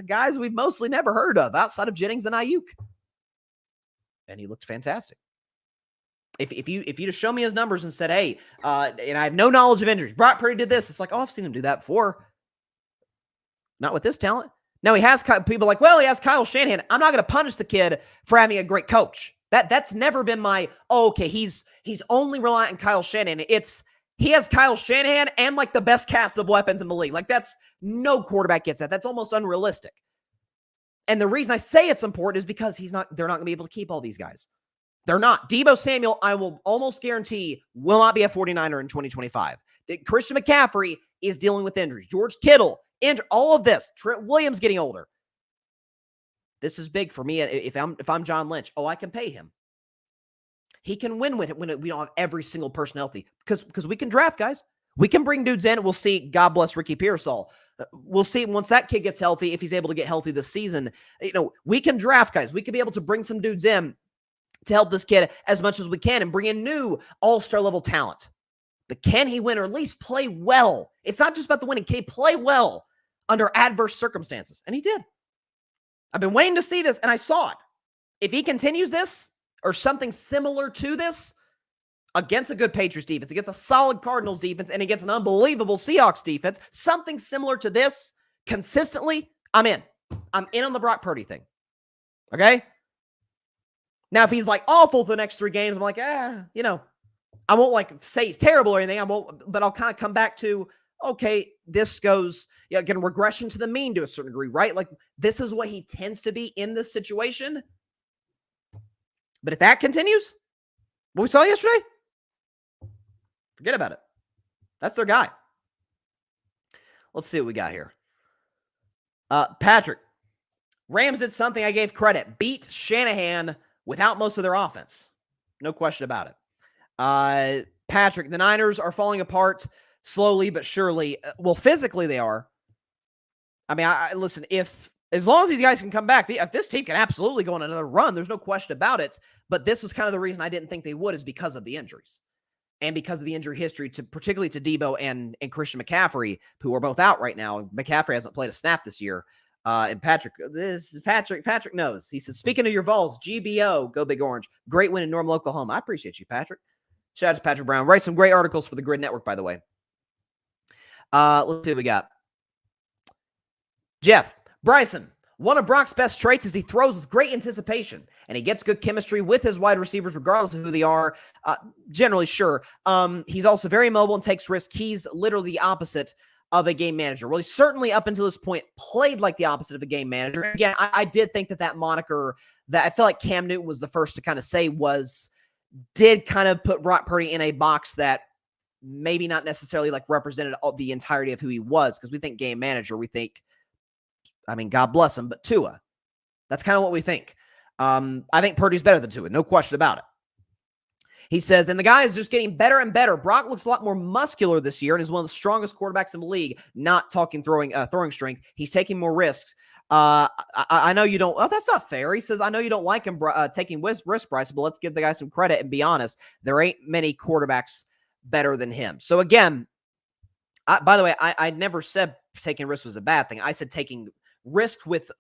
Guys we've mostly never heard of outside of Jennings and Ayuk. And he looked fantastic. If you just show me his numbers and said, hey, and I have no knowledge of injuries, Brock Purdy did this, it's like, oh, I've seen him do that before. Not with this talent. Now he has people like, well, he has Kyle Shanahan. I'm not going to punish the kid for having a great coach. That's never been my, okay, he's only reliant on Kyle Shanahan. He has Kyle Shanahan and like the best cast of weapons in the league. Like that's no quarterback gets that. That's almost unrealistic. And the reason I say it's important is because they're not going to be able to keep all these guys. They're not. Deebo Samuel, I will almost guarantee, will not be a 49er in 2025. Christian McCaffrey is dealing with injuries. George Kittle, all of this. Trent Williams getting older. This is big for me. If I'm John Lynch, I can pay him. He can win when we don't have every single person healthy because we can draft guys. We can bring dudes in. We'll see. God bless Ricky Pearsall. We'll see once that kid gets healthy, if he's able to get healthy this season. We can draft guys. We can be able to bring some dudes in to help this kid as much as we can and bring in new all-star level talent. But can he win or at least play well? It's not just about the winning. Can he play well under adverse circumstances? And he did. I've been waiting to see this, and I saw it. If he continues this or something similar to this against a good Patriots defense, against a solid Cardinals defense, and against an unbelievable Seahawks defense, something similar to this consistently, I'm in. I'm in on the Brock Purdy thing. Okay? Now, if he's like awful for the next 3 games, I'm like, I won't like say he's terrible or anything. But I'll kind of come back to, okay, this goes, again, regression to the mean to a certain degree, right? Like this is what he tends to be in this situation. But if that continues, what we saw yesterday, forget about it. That's their guy. Let's see what we got here. Patrick, Rams did something I gave credit. Beat Shanahan without most of their offense. No question about it. Patrick, the Niners are falling apart slowly but surely. Well, physically they are. I mean, listen, as long as these guys can come back, this team can absolutely go on another run. There's no question about it. But this was kind of the reason I didn't think they would, is because of the injuries. And because of the injury history, particularly to Deebo and Christian McCaffrey, who are both out right now. McCaffrey hasn't played a snap this year. And Patrick knows. He says, speaking of your Vols, GBO, go Big Orange. Great win in Normal, Oklahoma. I appreciate you, Patrick. Shout out to Patrick Brown. Write some great articles for the Grid Network, by the way. Let's see what we got. Jeff, Bryson, one of Brock's best traits is he throws with great anticipation, and he gets good chemistry with his wide receivers, regardless of who they are. Generally, sure. He's also very mobile and takes risks. He's literally the opposite of a game manager. Well, he's certainly up until this point played like the opposite of a game manager. Again, I did think that moniker that I feel like Cam Newton was the first to kind of say did kind of put Brock Purdy in a box that maybe not necessarily like represented the entirety of who he was, because we think game manager, we think, I mean, God bless him, but Tua. That's kind of what we think. I think Purdy's better than Tua, no question about it. He says, and the guy is just getting better and better. Brock looks a lot more muscular this year and is one of the strongest quarterbacks in the league, not talking throwing strength. He's taking more risks. I know you don't. Oh, that's not fair. He says, I know you don't like him taking risk, Bryce, but let's give the guy some credit and be honest. There ain't many quarterbacks better than him. So again, by the way, I never said taking risks was a bad thing. I said taking risk with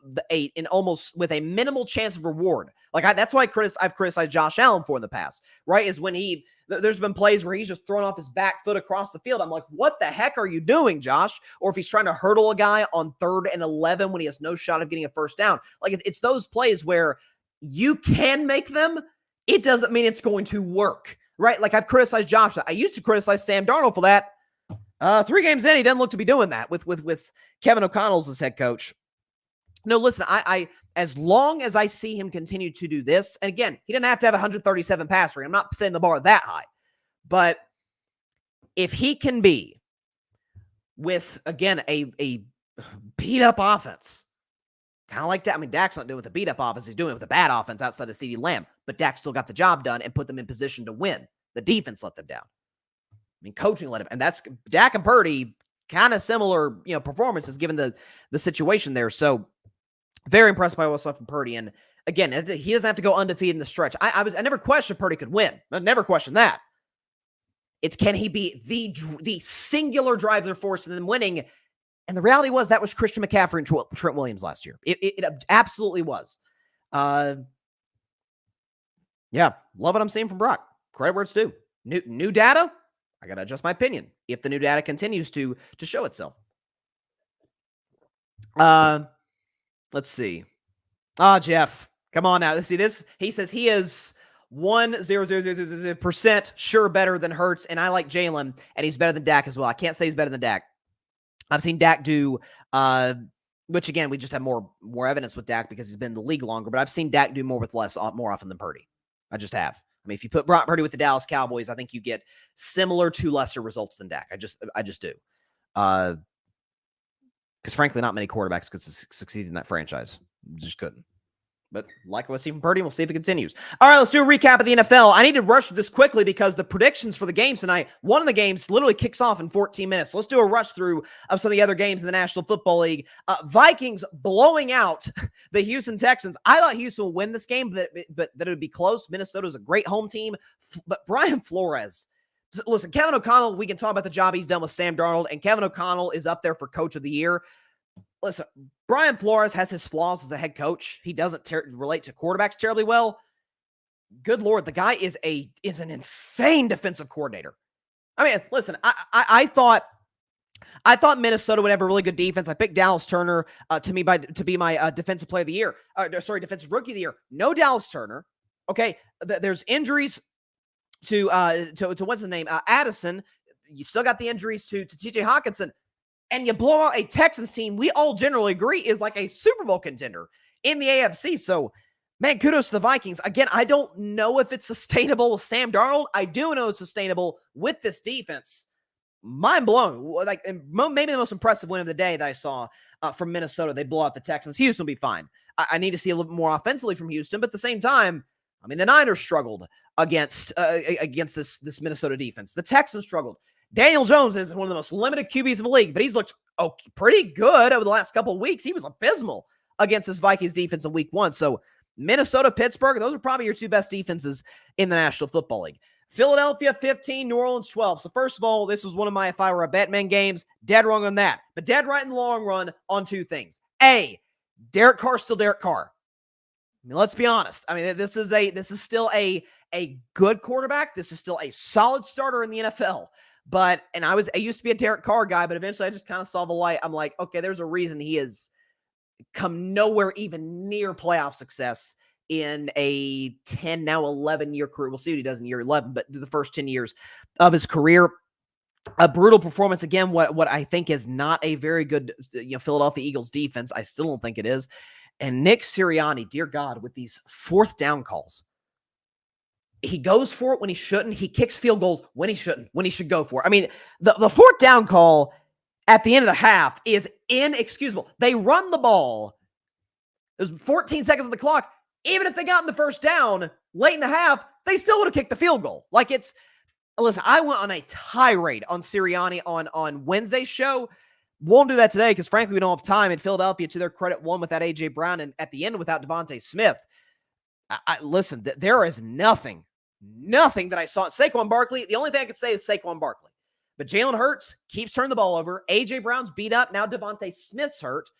almost with a minimal chance of reward. Like that's why I've criticized Josh Allen for in the past, right? Is when there's been plays where he's just thrown off his back foot across the field. I'm like, what the heck are you doing, Josh? Or if he's trying to hurdle a guy on 3rd and 11 when he has no shot of getting a first down. Like it's those plays where you can make them. It doesn't mean it's going to work, right? Like I've criticized Josh. I used to criticize Sam Darnold for that. 3 games in, he doesn't look to be doing that with Kevin O'Connell as head coach. No, listen, I as long as I see him continue to do this, and again, he didn't have to have 137 passer rate. I'm not setting the bar that high, but if he can be with, again, a beat-up offense, kind of like that. I mean, Dak's not doing it with a beat-up offense. He's doing it with a bad offense outside of CeeDee Lamb. But Dak still got the job done and put them in position to win. The defense let them down. I mean, coaching let him. And that's Dak and Purdy, kind of similar, performances given the situation there. So very impressed by what I saw from Purdy. And again, he doesn't have to go undefeated in the stretch. I never questioned Purdy could win. I never questioned that. It's can he be the singular driver force in them winning? And the reality was that was Christian McCaffrey and Trent Williams last year. It absolutely was. Yeah, love what I'm seeing from Brock. Credit where it's due. New data. I got to adjust my opinion if the new data continues to show itself. Let's see. Jeff, come on now. Let's see this. He says he is 1,000% sure better than Hurts, and I like Jalen, and he's better than Dak as well. I can't say he's better than Dak. I've seen Dak do, which again, we just have more evidence with Dak because he's been in the league longer, but I've seen Dak do more with less more often than Purdy. I just have. I mean, if you put Brock Purdy with the Dallas Cowboys, I think you get similar to lesser results than Dak. I just do. Because frankly, not many quarterbacks could succeed in that franchise. Just couldn't. But like what I see from Purdy, we'll see if it continues. All right, let's do a recap of the NFL. I need to rush this quickly because the predictions for the games tonight, one of the games literally kicks off in 14 minutes. So let's do a rush through of some of the other games in the National Football League. Vikings blowing out the Houston Texans. I thought Houston would win this game, but that it would be close. Minnesota's a great home team. But Brian Flores, listen, Kevin O'Connell, we can talk about the job he's done with Sam Darnold, and Kevin O'Connell is up there for Coach of the Year. Listen, Brian Flores has his flaws as a head coach. He doesn't relate to quarterbacks terribly well. Good Lord, the guy is an insane defensive coordinator. I mean, listen, I thought Minnesota would have a really good defense. I picked Dallas Turner to be my defensive player of the year. Defensive rookie of the year. No Dallas Turner. Okay, there's injuries to what's his name? Addison. You still got the injuries to TJ Hawkinson. And you blow out a Texans team we all generally agree is like a Super Bowl contender in the AFC. So, man, kudos to the Vikings. Again, I don't know if it's sustainable with Sam Darnold. I do know it's sustainable with this defense. Mind blown. Like, maybe the most impressive win of the day that I saw from Minnesota. They blow out the Texans. Houston will be fine. I need to see a little bit more offensively from Houston, but at the same time, I mean, the Niners struggled against this Minnesota defense. The Texans struggled. Daniel Jones is one of the most limited QBs in the league, but he's looked pretty good over the last couple of weeks. He was abysmal against this Vikings defense in week 1. So Minnesota, Pittsburgh, those are probably your two best defenses in the National Football League. Philadelphia 15, New Orleans 12. So first of all, this was one of my if I were a Batman games. Dead wrong on that. But dead right in the long run on two things. A, Derek Carr's still Derek Carr. I mean, let's be honest. I mean, this is still a good quarterback. This is still a solid starter in the NFL. But, and I used to be a Derek Carr guy, but eventually I just kind of saw the light. I'm like, okay, there's a reason he has come nowhere even near playoff success in a 10, now 11-year career. We'll see what he does in year 11, but the first 10 years of his career. A brutal performance. Again, what I think is not a very good Philadelphia Eagles defense. I still don't think it is. And Nick Sirianni, dear God, with these fourth down calls. He goes for it when he shouldn't. He kicks field goals when he shouldn't, when he should go for it. I mean, the fourth down call at the end of the half is inexcusable. They run the ball. There's 14 seconds on the clock. Even if they got in the first down late in the half, they still would have kicked the field goal. Like listen, I went on a tirade on Sirianni on Wednesday's show. Won't do that today because frankly, we don't have time. In Philadelphia, to their credit, won without A.J. Brown and at the end without Devontae Smith. Listen, there is nothing that I saw. Saquon Barkley, the only thing I could say is Saquon Barkley. But Jalen Hurts keeps turning the ball over. A.J. Brown's beat up. Now Devontae Smith's hurt.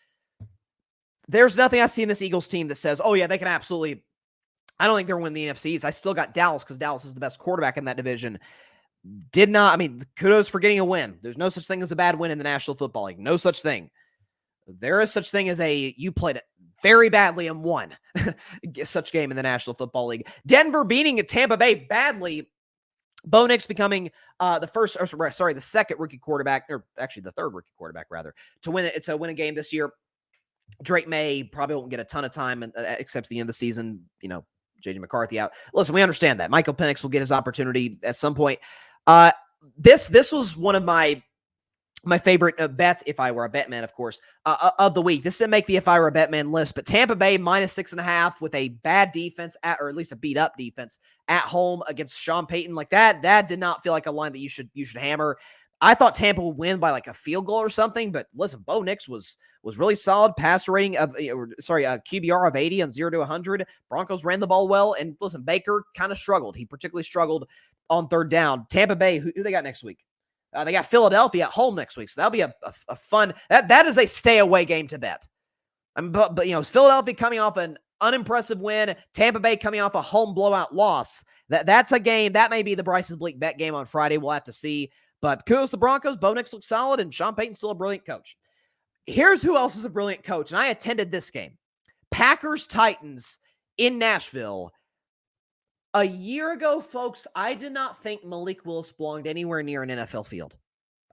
There's nothing I see in this Eagles team that says, oh, yeah, they can absolutely – I don't think they're winning the NFCs. I still got Dallas because Dallas is the best quarterback in that division. Kudos for getting a win. There's no such thing as a bad win in the National Football League. No such thing. There is such thing as you played it very badly and won such game in the National Football League. Denver beating Tampa Bay badly. Bo Nix becoming the second rookie quarterback, or actually the third rookie quarterback rather, to win it. To win a game this year. Drake May probably won't get a ton of time except the end of the season. J.J. McCarthy out. Listen, we understand that. Michael Penix will get his opportunity at some point. This was one of my favorite bets, if I were a Betman, of course, of the week. This didn't make the if I were a Betman list, but Tampa Bay -6.5 with a bad defense, or at least a beat up defense at home against Sean Payton. Like that did not feel like a line that you should hammer. I thought Tampa would win by like a field goal or something, but listen, Bo Nix was really solid. Passer rating of, QBR of 80 on 0 to 100. Broncos ran the ball well, and listen, Baker kind of struggled. He particularly struggled on third down. Tampa Bay, who they got next week? They got Philadelphia at home next week, so that'll be a fun. That is a stay away game to bet. But Philadelphia coming off an unimpressive win, Tampa Bay coming off a home blowout loss. That's a game that may be the Bryce's Bleak bet game on Friday. We'll have to see. But kudos to the Broncos. Bo Nix looks solid, and Sean Payton's still a brilliant coach. Here's who else is a brilliant coach, and I attended this game. Packers-Titans in Nashville. A year ago, folks, I did not think Malik Willis belonged anywhere near an NFL field.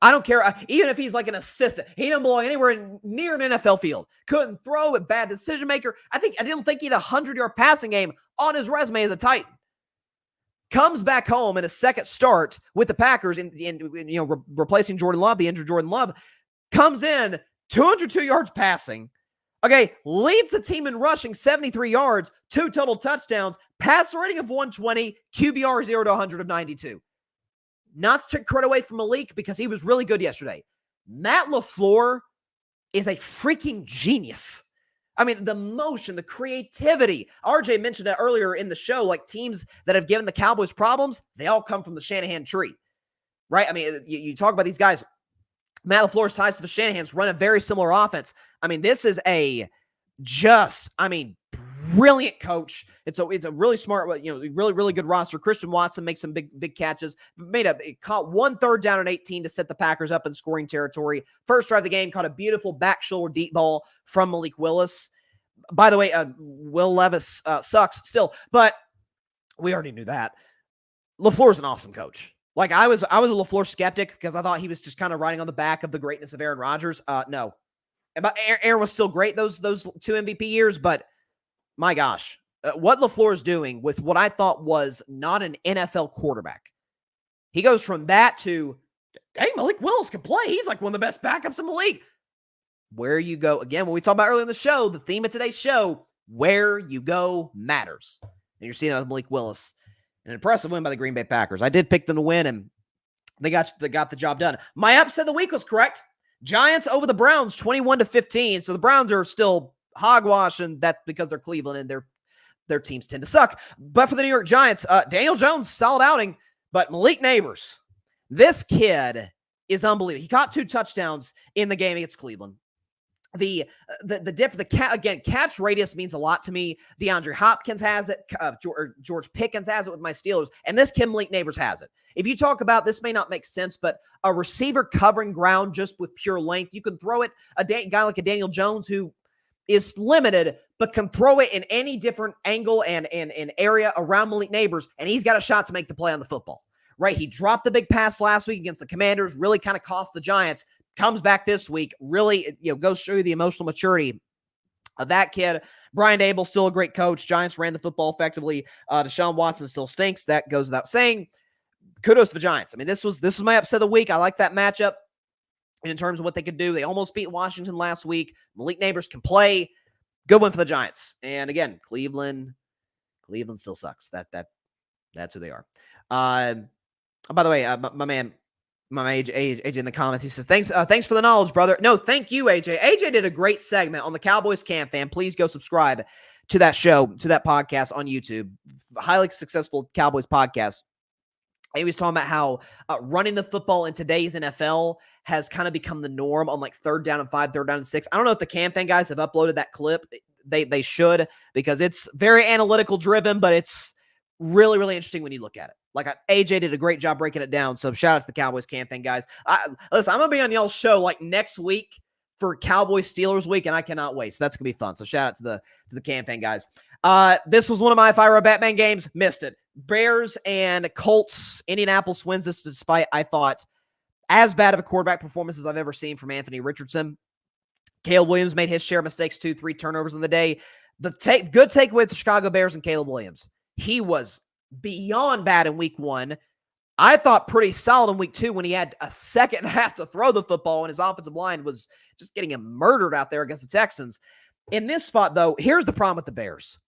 I don't care. Even if he's like an assistant, he didn't belong anywhere near an NFL field. Couldn't throw, a bad decision maker. I didn't think he had a 100-yard passing game on his resume as a Titan. Comes back home in a second start with the Packers, replacing Jordan Love, the injured Jordan Love. Comes in 202 yards passing. Okay, leads the team in rushing 73 yards, 2 total touchdowns, passer rating of 120, QBR 0 to 100 of 92. Not to take credit away from Malik because he was really good yesterday. Matt LaFleur is a freaking genius. I mean, the motion, the creativity. RJ mentioned it earlier in the show, like teams that have given the Cowboys problems, they all come from the Shanahan tree, right? I mean, you talk about these guys. Matt LaFleur's ties to the Shanahans run a very similar offense. I mean, this is brilliant coach. It's a really smart, really good roster. Christian Watson makes some big catches. Caught 1 third down and 18 to set the Packers up in scoring territory. First drive of the game, caught a beautiful back shoulder deep ball from Malik Willis. By the way, Will Levis sucks still, but we already knew that. LaFleur's an awesome coach. Like I was a LaFleur skeptic because I thought he was just kind of riding on the back of the greatness of Aaron Rodgers. No, but Aaron was still great those 2 MVP years, but my gosh, what LaFleur is doing with what I thought was not an NFL quarterback. He goes from that to, hey, Malik Willis can play. He's like one of the best backups in the league. Where you go, again, when we talked about earlier in the show, the theme of today's show, where you go matters. And you're seeing that with Malik Willis. An impressive win by the Green Bay Packers. I did pick them to win, and they got the job done. My upset of the week was correct. Giants over the Browns, 21-15. So the Browns are still hogwash, and that's because they're Cleveland and their teams tend to suck. But for the New York Giants, Daniel Jones, solid outing, but Malik Neighbors, this kid is unbelievable. He caught 2 touchdowns in the game against Cleveland. Catch radius means a lot to me. DeAndre Hopkins has it. George Pickens has it with my Steelers. And this kid, Malik Neighbors, has it. If you talk about, this may not make sense, but a receiver covering ground just with pure length, you can throw it, a guy like a Daniel Jones who is limited, but can throw it in any different angle and area around Malik Neighbors, and he's got a shot to make the play on the football. Right? He dropped the big pass last week against the Commanders, really kind of cost the Giants. Comes back this week, really, goes show you the emotional maturity of that kid. Brian Dable, still a great coach. Giants ran the football effectively. Deshaun Watson still stinks. That goes without saying. Kudos to the Giants. I mean, this was my upset of the week. I like that matchup in terms of what they could do. They almost beat Washington last week. Malik Neighbors can play. Good win for the Giants. And again, Cleveland still sucks. That's who they are. By the way, my man AJ in the comments, he says, thanks for the knowledge, brother. No, thank you, AJ. AJ did a great segment on the Cowboys Camp Fan. Please go subscribe to that show, to that podcast on YouTube. Highly successful Cowboys podcast. He was talking about how running the football in today's NFL has kind of become the norm on like 3rd down and 5, 3rd down and 6. I don't know if the Camp Fan guys have uploaded that clip. They should, because it's very analytical driven, but it's really, really interesting when you look at it. Like AJ did a great job breaking it down. So shout out to the Cowboys Camp Fan guys. Listen, I'm going to be on y'all's show like next week for Cowboys Steelers week, and I cannot wait. So that's going to be fun. So shout out to the Camp Fan guys. This was one of my if I were a Batman games. Missed it. Bears and Colts. Indianapolis wins this despite, I thought, as bad of a quarterback performance as I've ever seen from Anthony Richardson. Caleb Williams made his share of mistakes too. 3 turnovers in the day. The good takeaway with the Chicago Bears and Caleb Williams. He was beyond bad in week 1. I thought pretty solid in week 2 when he had a second half to throw the football and his offensive line was just getting him murdered out there against the Texans. In this spot, though, here's the problem with the Bears.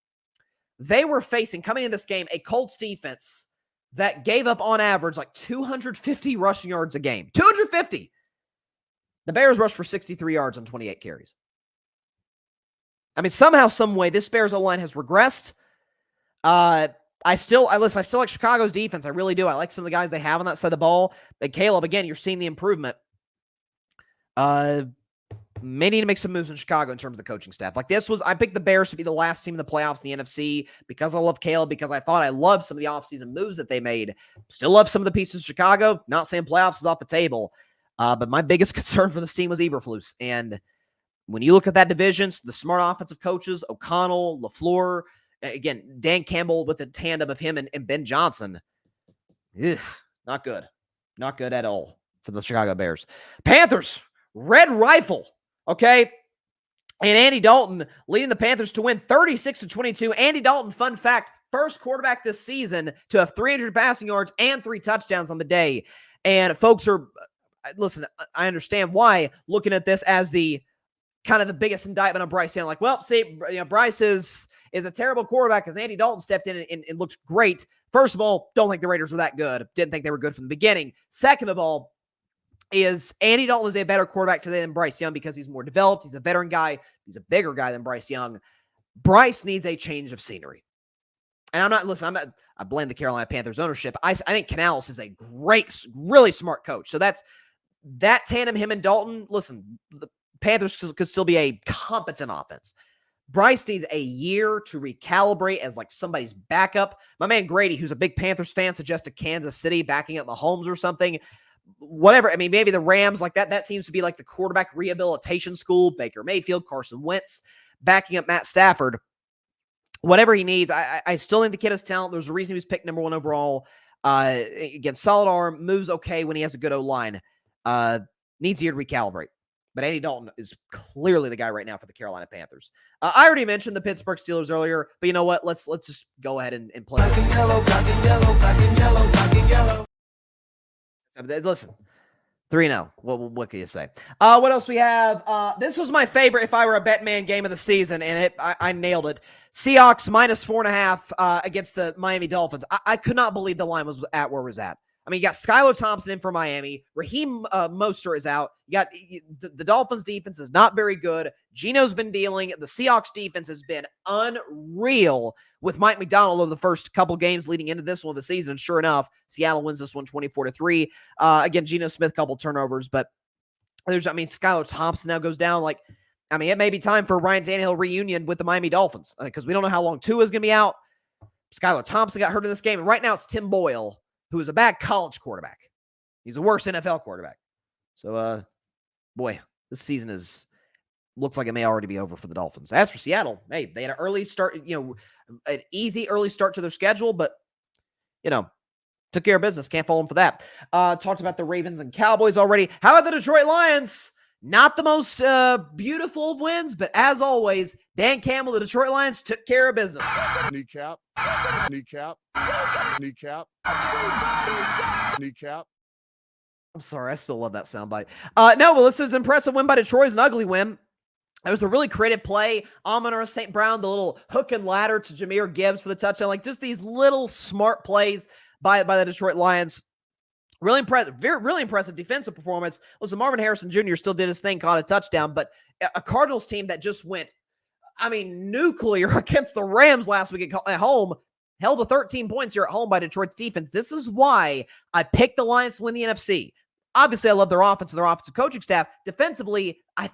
They were facing, coming in this game, a Colts defense that gave up on average like 250 rushing yards a game. 250! The Bears rushed for 63 yards on 28 carries. I mean, somehow, some way, this Bears O-line has regressed. I still like Chicago's defense. I really do. I like some of the guys they have on that side of the ball. But Caleb, again, you're seeing the improvement. May need to make some moves in Chicago in terms of the coaching staff. Like I picked the Bears to be the last team in the playoffs in the NFC because I love Caleb, because I thought I loved some of the offseason moves that they made. Still love some of the pieces of Chicago. Not saying playoffs is off the table. But my biggest concern for this team was Eberflus. And when you look at that division, the smart offensive coaches, O'Connell, LaFleur, again, Dan Campbell with the tandem of him and Ben Johnson. Not good. Not good at all for the Chicago Bears. Panthers, red rifle, okay? And Andy Dalton leading the Panthers to win 36-22. Andy Dalton, fun fact, first quarterback this season to have 300 passing yards and 3 touchdowns on the day. And folks are, listen, I understand why, looking at this as the kind of the biggest indictment on Bryce Young. Like, well, see, Bryce is a terrible quarterback because Andy Dalton stepped in and looked great. First of all, don't think the Raiders were that good. Didn't think they were good from the beginning. Second of all, is Andy Dalton is a better quarterback today than Bryce Young because he's more developed. He's a veteran guy. He's a bigger guy than Bryce Young. Bryce needs a change of scenery. And I blame the Carolina Panthers ownership. I think Canales is a great, really smart coach. So that tandem, him and Dalton, listen, the Panthers could still be a competent offense. Bryce needs a year to recalibrate as like somebody's backup. My man Grady, who's a big Panthers fan, suggested Kansas City backing up Mahomes or something. Whatever. I mean, maybe the Rams, like that seems to be like the quarterback rehabilitation school. Baker Mayfield, Carson Wentz, backing up Matt Stafford. Whatever he needs. I still think the kid has talent. There's a reason he was picked number 1 overall. Again, solid arm, moves okay when he has a good O-line. Needs a year to recalibrate. But Andy Dalton is clearly the guy right now for the Carolina Panthers. I already mentioned the Pittsburgh Steelers earlier, but you know what? Let's just go ahead and play. Black and yellow, black and yellow, black and yellow, black and yellow. Listen, 3-0. What can you say? What else we have? This was my favorite if I were a bet man game of the season, and I nailed it. Seahawks -4.5 against the Miami Dolphins. I could not believe the line was at where it was at. I mean, you got Skylar Thompson in for Miami. Raheem Mostert is out. You got the Dolphins defense is not very good. Geno's been dealing. The Seahawks defense has been unreal with Mike McDonald over the first couple games leading into this one of the season. And sure enough, Seattle wins this one 24-3. Again, Geno Smith, couple turnovers, but Skylar Thompson now goes down. It may be time for Ryan Tannehill reunion with the Miami Dolphins because we don't know how long Tua is going to be out. Skylar Thompson got hurt in this game, and right now it's Tim Boyle, who is a bad college quarterback. He's a worse NFL quarterback. So, boy, this season looks like it may already be over for the Dolphins. As for Seattle, hey, they had an early start, an easy early start to their schedule, but, took care of business. Can't fault them for that. Talked about the Ravens and Cowboys already. How about the Detroit Lions? Not the most beautiful of wins, but as always, Dan Campbell, the Detroit Lions, took care of business. Kneecap. I'm sorry, I still love that soundbite. This is an impressive win by Detroit. It's an ugly win. It was a really creative play. Amon-Ra St. Brown, the little hook and ladder to Jahmyr Gibbs for the touchdown. Just these little smart plays by the Detroit Lions. Really impressive, really impressive defensive performance. Listen, Marvin Harrison Jr. still did his thing, caught a touchdown, but a Cardinals team that just went, nuclear against the Rams last week at home, held to 13 points here at home by Detroit's defense. This is why I picked the Lions to win the NFC. Obviously, I love their offense and their offensive coaching staff. Defensively, I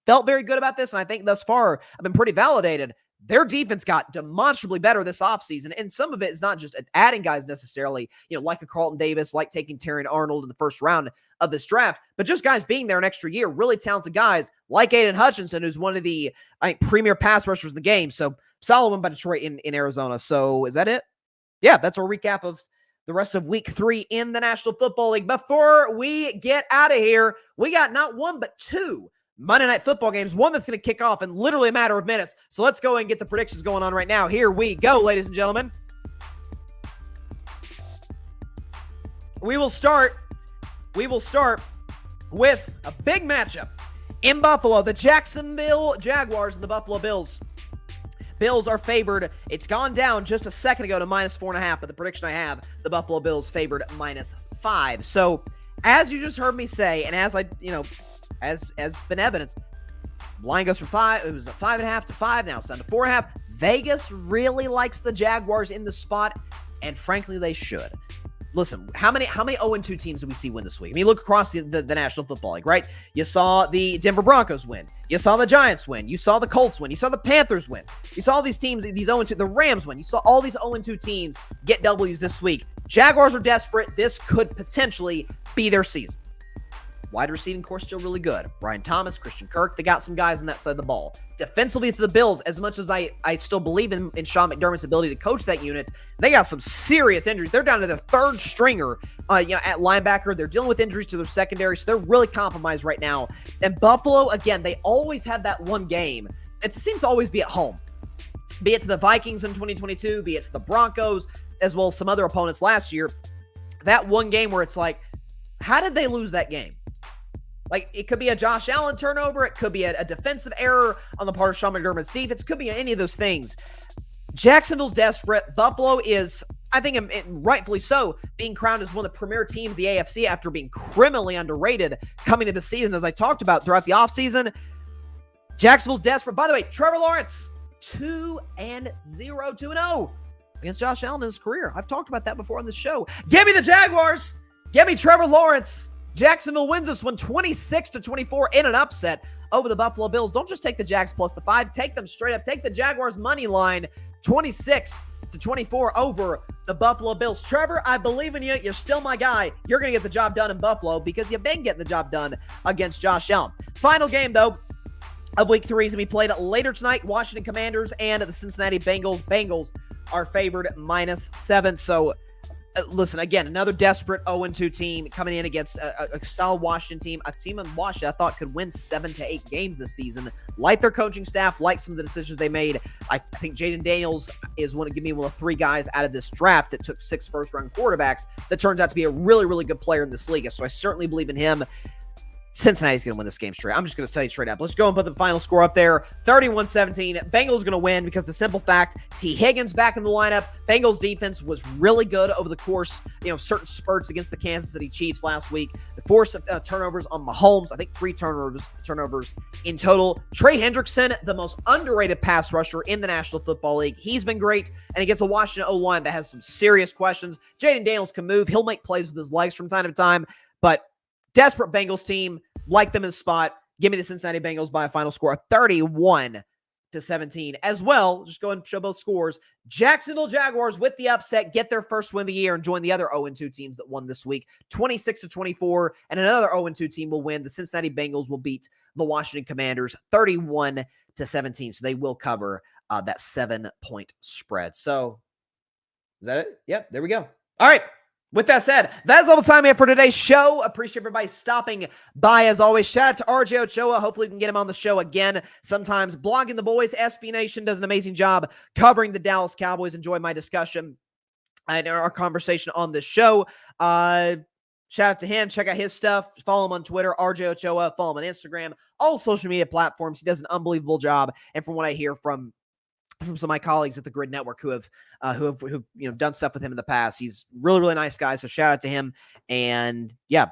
felt very good about this, and I think thus far I've been pretty validated. Their defense got demonstrably better this offseason, and some of it is not just adding guys necessarily, like a Carlton Davis, like taking Terrion Arnold in the first round of this draft, but just guys being there an extra year, really talented guys like Aiden Hutchinson, who's one of the premier pass rushers in the game. So solid win by Detroit in Arizona. So is that it? Yeah, that's our recap of the rest of week 3 in the National Football League. Before we get out of here, we got not one, but 2 Monday Night Football games, one that's going to kick off in literally a matter of minutes. So let's go and get the predictions going on right now. Here we go, ladies and gentlemen. we will start with a big matchup in Buffalo. The Jacksonville Jaguars and the Buffalo Bills. Bills are favored. It's gone down just a second ago to -4.5, but the prediction I have, the Buffalo Bills favored -5. So, as you just heard me say, and as as been evidenced, line goes from 5. It was a 5.5 to 5. Now it's down to 4.5. Vegas really likes the Jaguars in the spot, and frankly, they should. Listen, how many 0-2 teams do we see win this week? I mean, look across the National Football League, right? You saw the Denver Broncos win. You saw the Giants win. You saw the Colts win. You saw the Panthers win. You saw all these teams, these 0-2, the Rams win. You saw all these 0-2 teams get W's this week. Jaguars are desperate. This could potentially be their season. Wide receiving core still really good. Brian Thomas, Christian Kirk, they got some guys on that side of the ball. Defensively for the Bills, as much as I still believe in Sean McDermott's ability to coach that unit, they got some serious injuries. They're down to their third stringer at linebacker. They're dealing with injuries to their secondary, so they're really compromised right now. And Buffalo, again, they always have that one game. It seems to always be at home. Be it to the Vikings in 2022, be it to the Broncos, as well as some other opponents last year. That one game where it's like, how did they lose that game? Like, it could be a Josh Allen turnover. It could be a defensive error on the part of Sean McDermott's defense. It could be any of those things. Jacksonville's desperate. Buffalo is, I think, rightfully so, being crowned as one of the premier teams of the AFC after being criminally underrated coming to the season, as I talked about throughout the offseason. Jacksonville's desperate. By the way, Trevor Lawrence, 2-0 against Josh Allen in his career. I've talked about that before on the show. Give me the Jaguars. Give me Trevor Lawrence. Jacksonville wins this one 26-24 in an upset over the Buffalo Bills. Don't just take the Jags plus the 5. Take them straight up. Take the Jaguars money line 26-24 over the Buffalo Bills. Trevor, I believe in you. You're still my guy. You're going to get the job done in Buffalo because you've been getting the job done against Josh Allen. Final game, though, of Week 3 is going to be played later tonight. Washington Commanders and the Cincinnati Bengals. Bengals are favored -7. So, listen, again, another desperate 0-2 team coming in against a solid Washington team. A team in Washington I thought could win 7 to 8 games this season. Like their coaching staff, like some of the decisions they made. I think Jaden Daniels is one of 3 guys out of this draft that took 6 first-round quarterbacks that turns out to be a really, really good player in this league. So I certainly believe in him. Cincinnati's going to win this game straight. I'm just going to tell you straight up. Let's go and put the final score up there. 31-17. Bengals going to win because the simple fact, T. Higgins back in the lineup. Bengals defense was really good over the course, certain spurts against the Kansas City Chiefs last week. The forced turnovers on Mahomes. I think 3 turnovers in total. Trey Hendrickson, the most underrated pass rusher in the National Football League. He's been great, and against a Washington O-line that has some serious questions. Jaden Daniels can move. He'll make plays with his legs from time to time, but desperate Bengals team, like them in the spot. Give me the Cincinnati Bengals by a final score of 31-17. As well, just go and show both scores. Jacksonville Jaguars with the upset get their first win of the year and join the other 0-2 teams that won this week, 26-24. And another 0-2 team will win. The Cincinnati Bengals will beat the Washington Commanders 31-17. So they will cover that 7-point spread. So is that it? Yep, there we go. All right. With that said, that's all the time we have for today's show. Appreciate everybody stopping by as always. Shout out to RJ Ochoa. Hopefully we can get him on the show again sometimes. Blogging the Boys, SB Nation does an amazing job covering the Dallas Cowboys. Enjoy my discussion and our conversation on this show. Shout out to him. Check out his stuff. Follow him on Twitter, RJ Ochoa. Follow him on Instagram. All social media platforms. He does an unbelievable job. And from what I hear from some of my colleagues at the Grid Network who have done stuff with him in the past. He's really, really nice guy. So shout out to him. And yeah,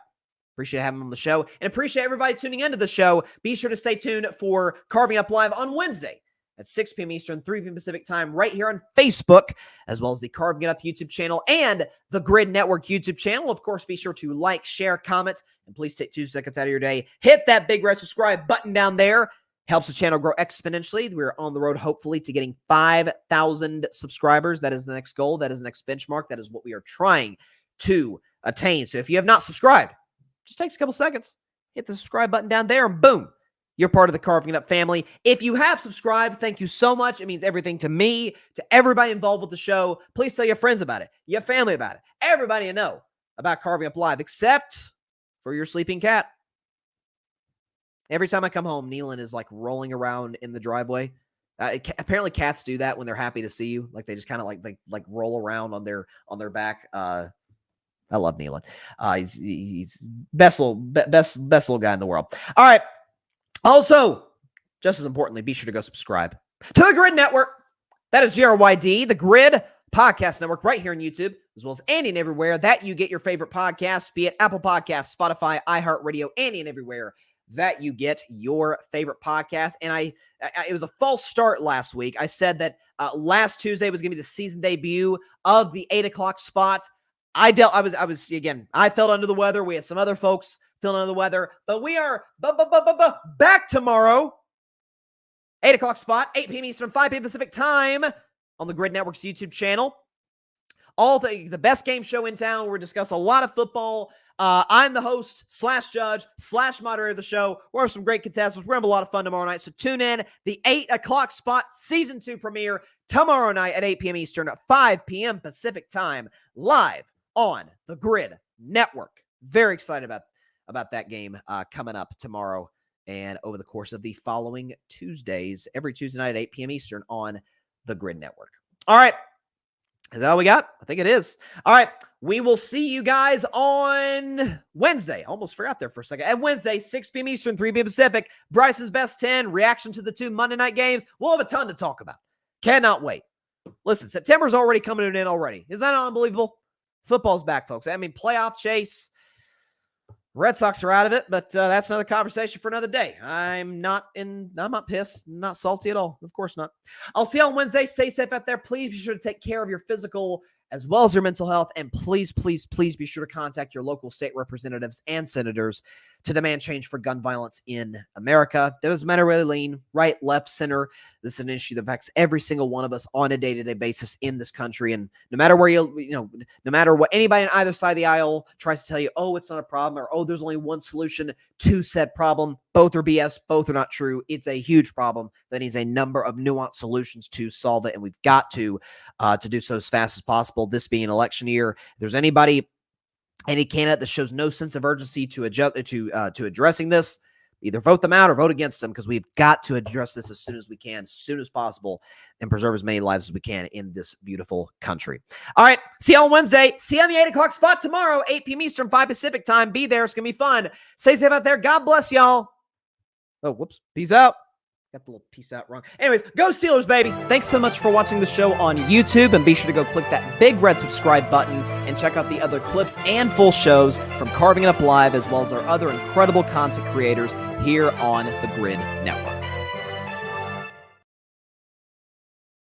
appreciate having him on the show and appreciate everybody tuning into the show. Be sure to stay tuned for Carving Up Live on Wednesday at 6 p.m. Eastern, 3 p.m. Pacific time, right here on Facebook, as well as the Carving It Up YouTube channel and the Grid Network YouTube channel. Of course, be sure to like, share, comment, and please take 2 seconds out of your day. Hit that big red subscribe button down there. Helps the channel grow exponentially. We're on the road, hopefully, to getting 5,000 subscribers. That is the next goal. That is the next benchmark. That is what we are trying to attain. So if you have not subscribed, just takes a couple seconds. Hit the subscribe button down there, and boom, you're part of the Carving It Up family. If you have subscribed, thank you so much. It means everything to me, to everybody involved with the show. Please tell your friends about it, your family about it, everybody you know about Carving Up Live, except for your sleeping cat. Every time I come home, Nealon is like rolling around in the driveway. Apparently cats do that when they're happy to see you. Like they just kind of like roll around on their back. I love Nealon. He's best little guy in the world. All right. Also, just as importantly, be sure to go subscribe to the Grid Network. That is GRYD, the Grid Podcast Network, right here on YouTube, as well as any and everywhere that you get your favorite podcasts, be it Apple Podcasts, Spotify, iHeartRadio, any and everywhere that you get your favorite podcast. And it was a false start last week. I said that last Tuesday was going to be the season debut of the 8 o'clock spot. I felt under the weather. We had some other folks feeling under the weather, but we are back tomorrow. 8 o'clock spot, 8 p.m. Eastern, 5 p.m. Pacific time on the Grid Network's YouTube channel. All the best game show in town. We're discussing a lot of football. I'm the host / judge / moderator of the show. We're have some great contestants. We're going to have a lot of fun tomorrow night. So tune in. The 8 o'clock spot season 2 premiere tomorrow night at 8 p.m. Eastern at 5 p.m. Pacific time, live on the Grid Network. Very excited about that game coming up tomorrow and over the course of the following Tuesdays, every Tuesday night at 8 p.m. Eastern on the Grid Network. All right. Is that all we got? I think it is. All right. We will see you guys on Wednesday. Almost forgot there for a second. At Wednesday, 6 p.m. Eastern, 3 p.m. Pacific. Bryce's Best 10, reaction to the 2 Monday night games. We'll have a ton to talk about. Cannot wait. Listen, September's already coming to an end already. Is that not unbelievable? Football's back, folks. I mean, playoff chase. Red Sox are out of it, but that's another conversation for another day. I'm not pissed, not salty at all. Of course not. I'll see you on Wednesday. Stay safe out there. Please be sure to take care of your physical as well as your mental health. And please, please, please be sure to contact your local state representatives and senators to demand change for gun violence in America. It doesn't matter where they lean, right, left, center. This is an issue that affects every single one of us on a day-to-day basis in this country. And no matter where no matter what anybody on either side of the aisle tries to tell you, oh, it's not a problem, or oh, there's only one solution to said problem, both are BS, both are not true. It's a huge problem that needs a number of nuanced solutions to solve it. And we've got to do so as fast as possible. This being an election year, if there's any candidate that shows no sense of urgency to addressing this, either vote them out or vote against them, because we've got to address this as soon as we can, as soon as possible, and preserve as many lives as we can in this beautiful country. All right. See you on Wednesday. See you on the 8 o'clock spot tomorrow, 8 p.m. Eastern, 5 Pacific time. Be there. It's going to be fun. Stay safe out there. God bless y'all. Oh, whoops. Peace out. Got the little peace out wrong. Anyways, go Steelers, baby. Thanks so much for watching the show on YouTube, and be sure to go click that big red subscribe button and check out the other clips and full shows from Carving It Up Live, as well as our other incredible content creators here on the Grid Network.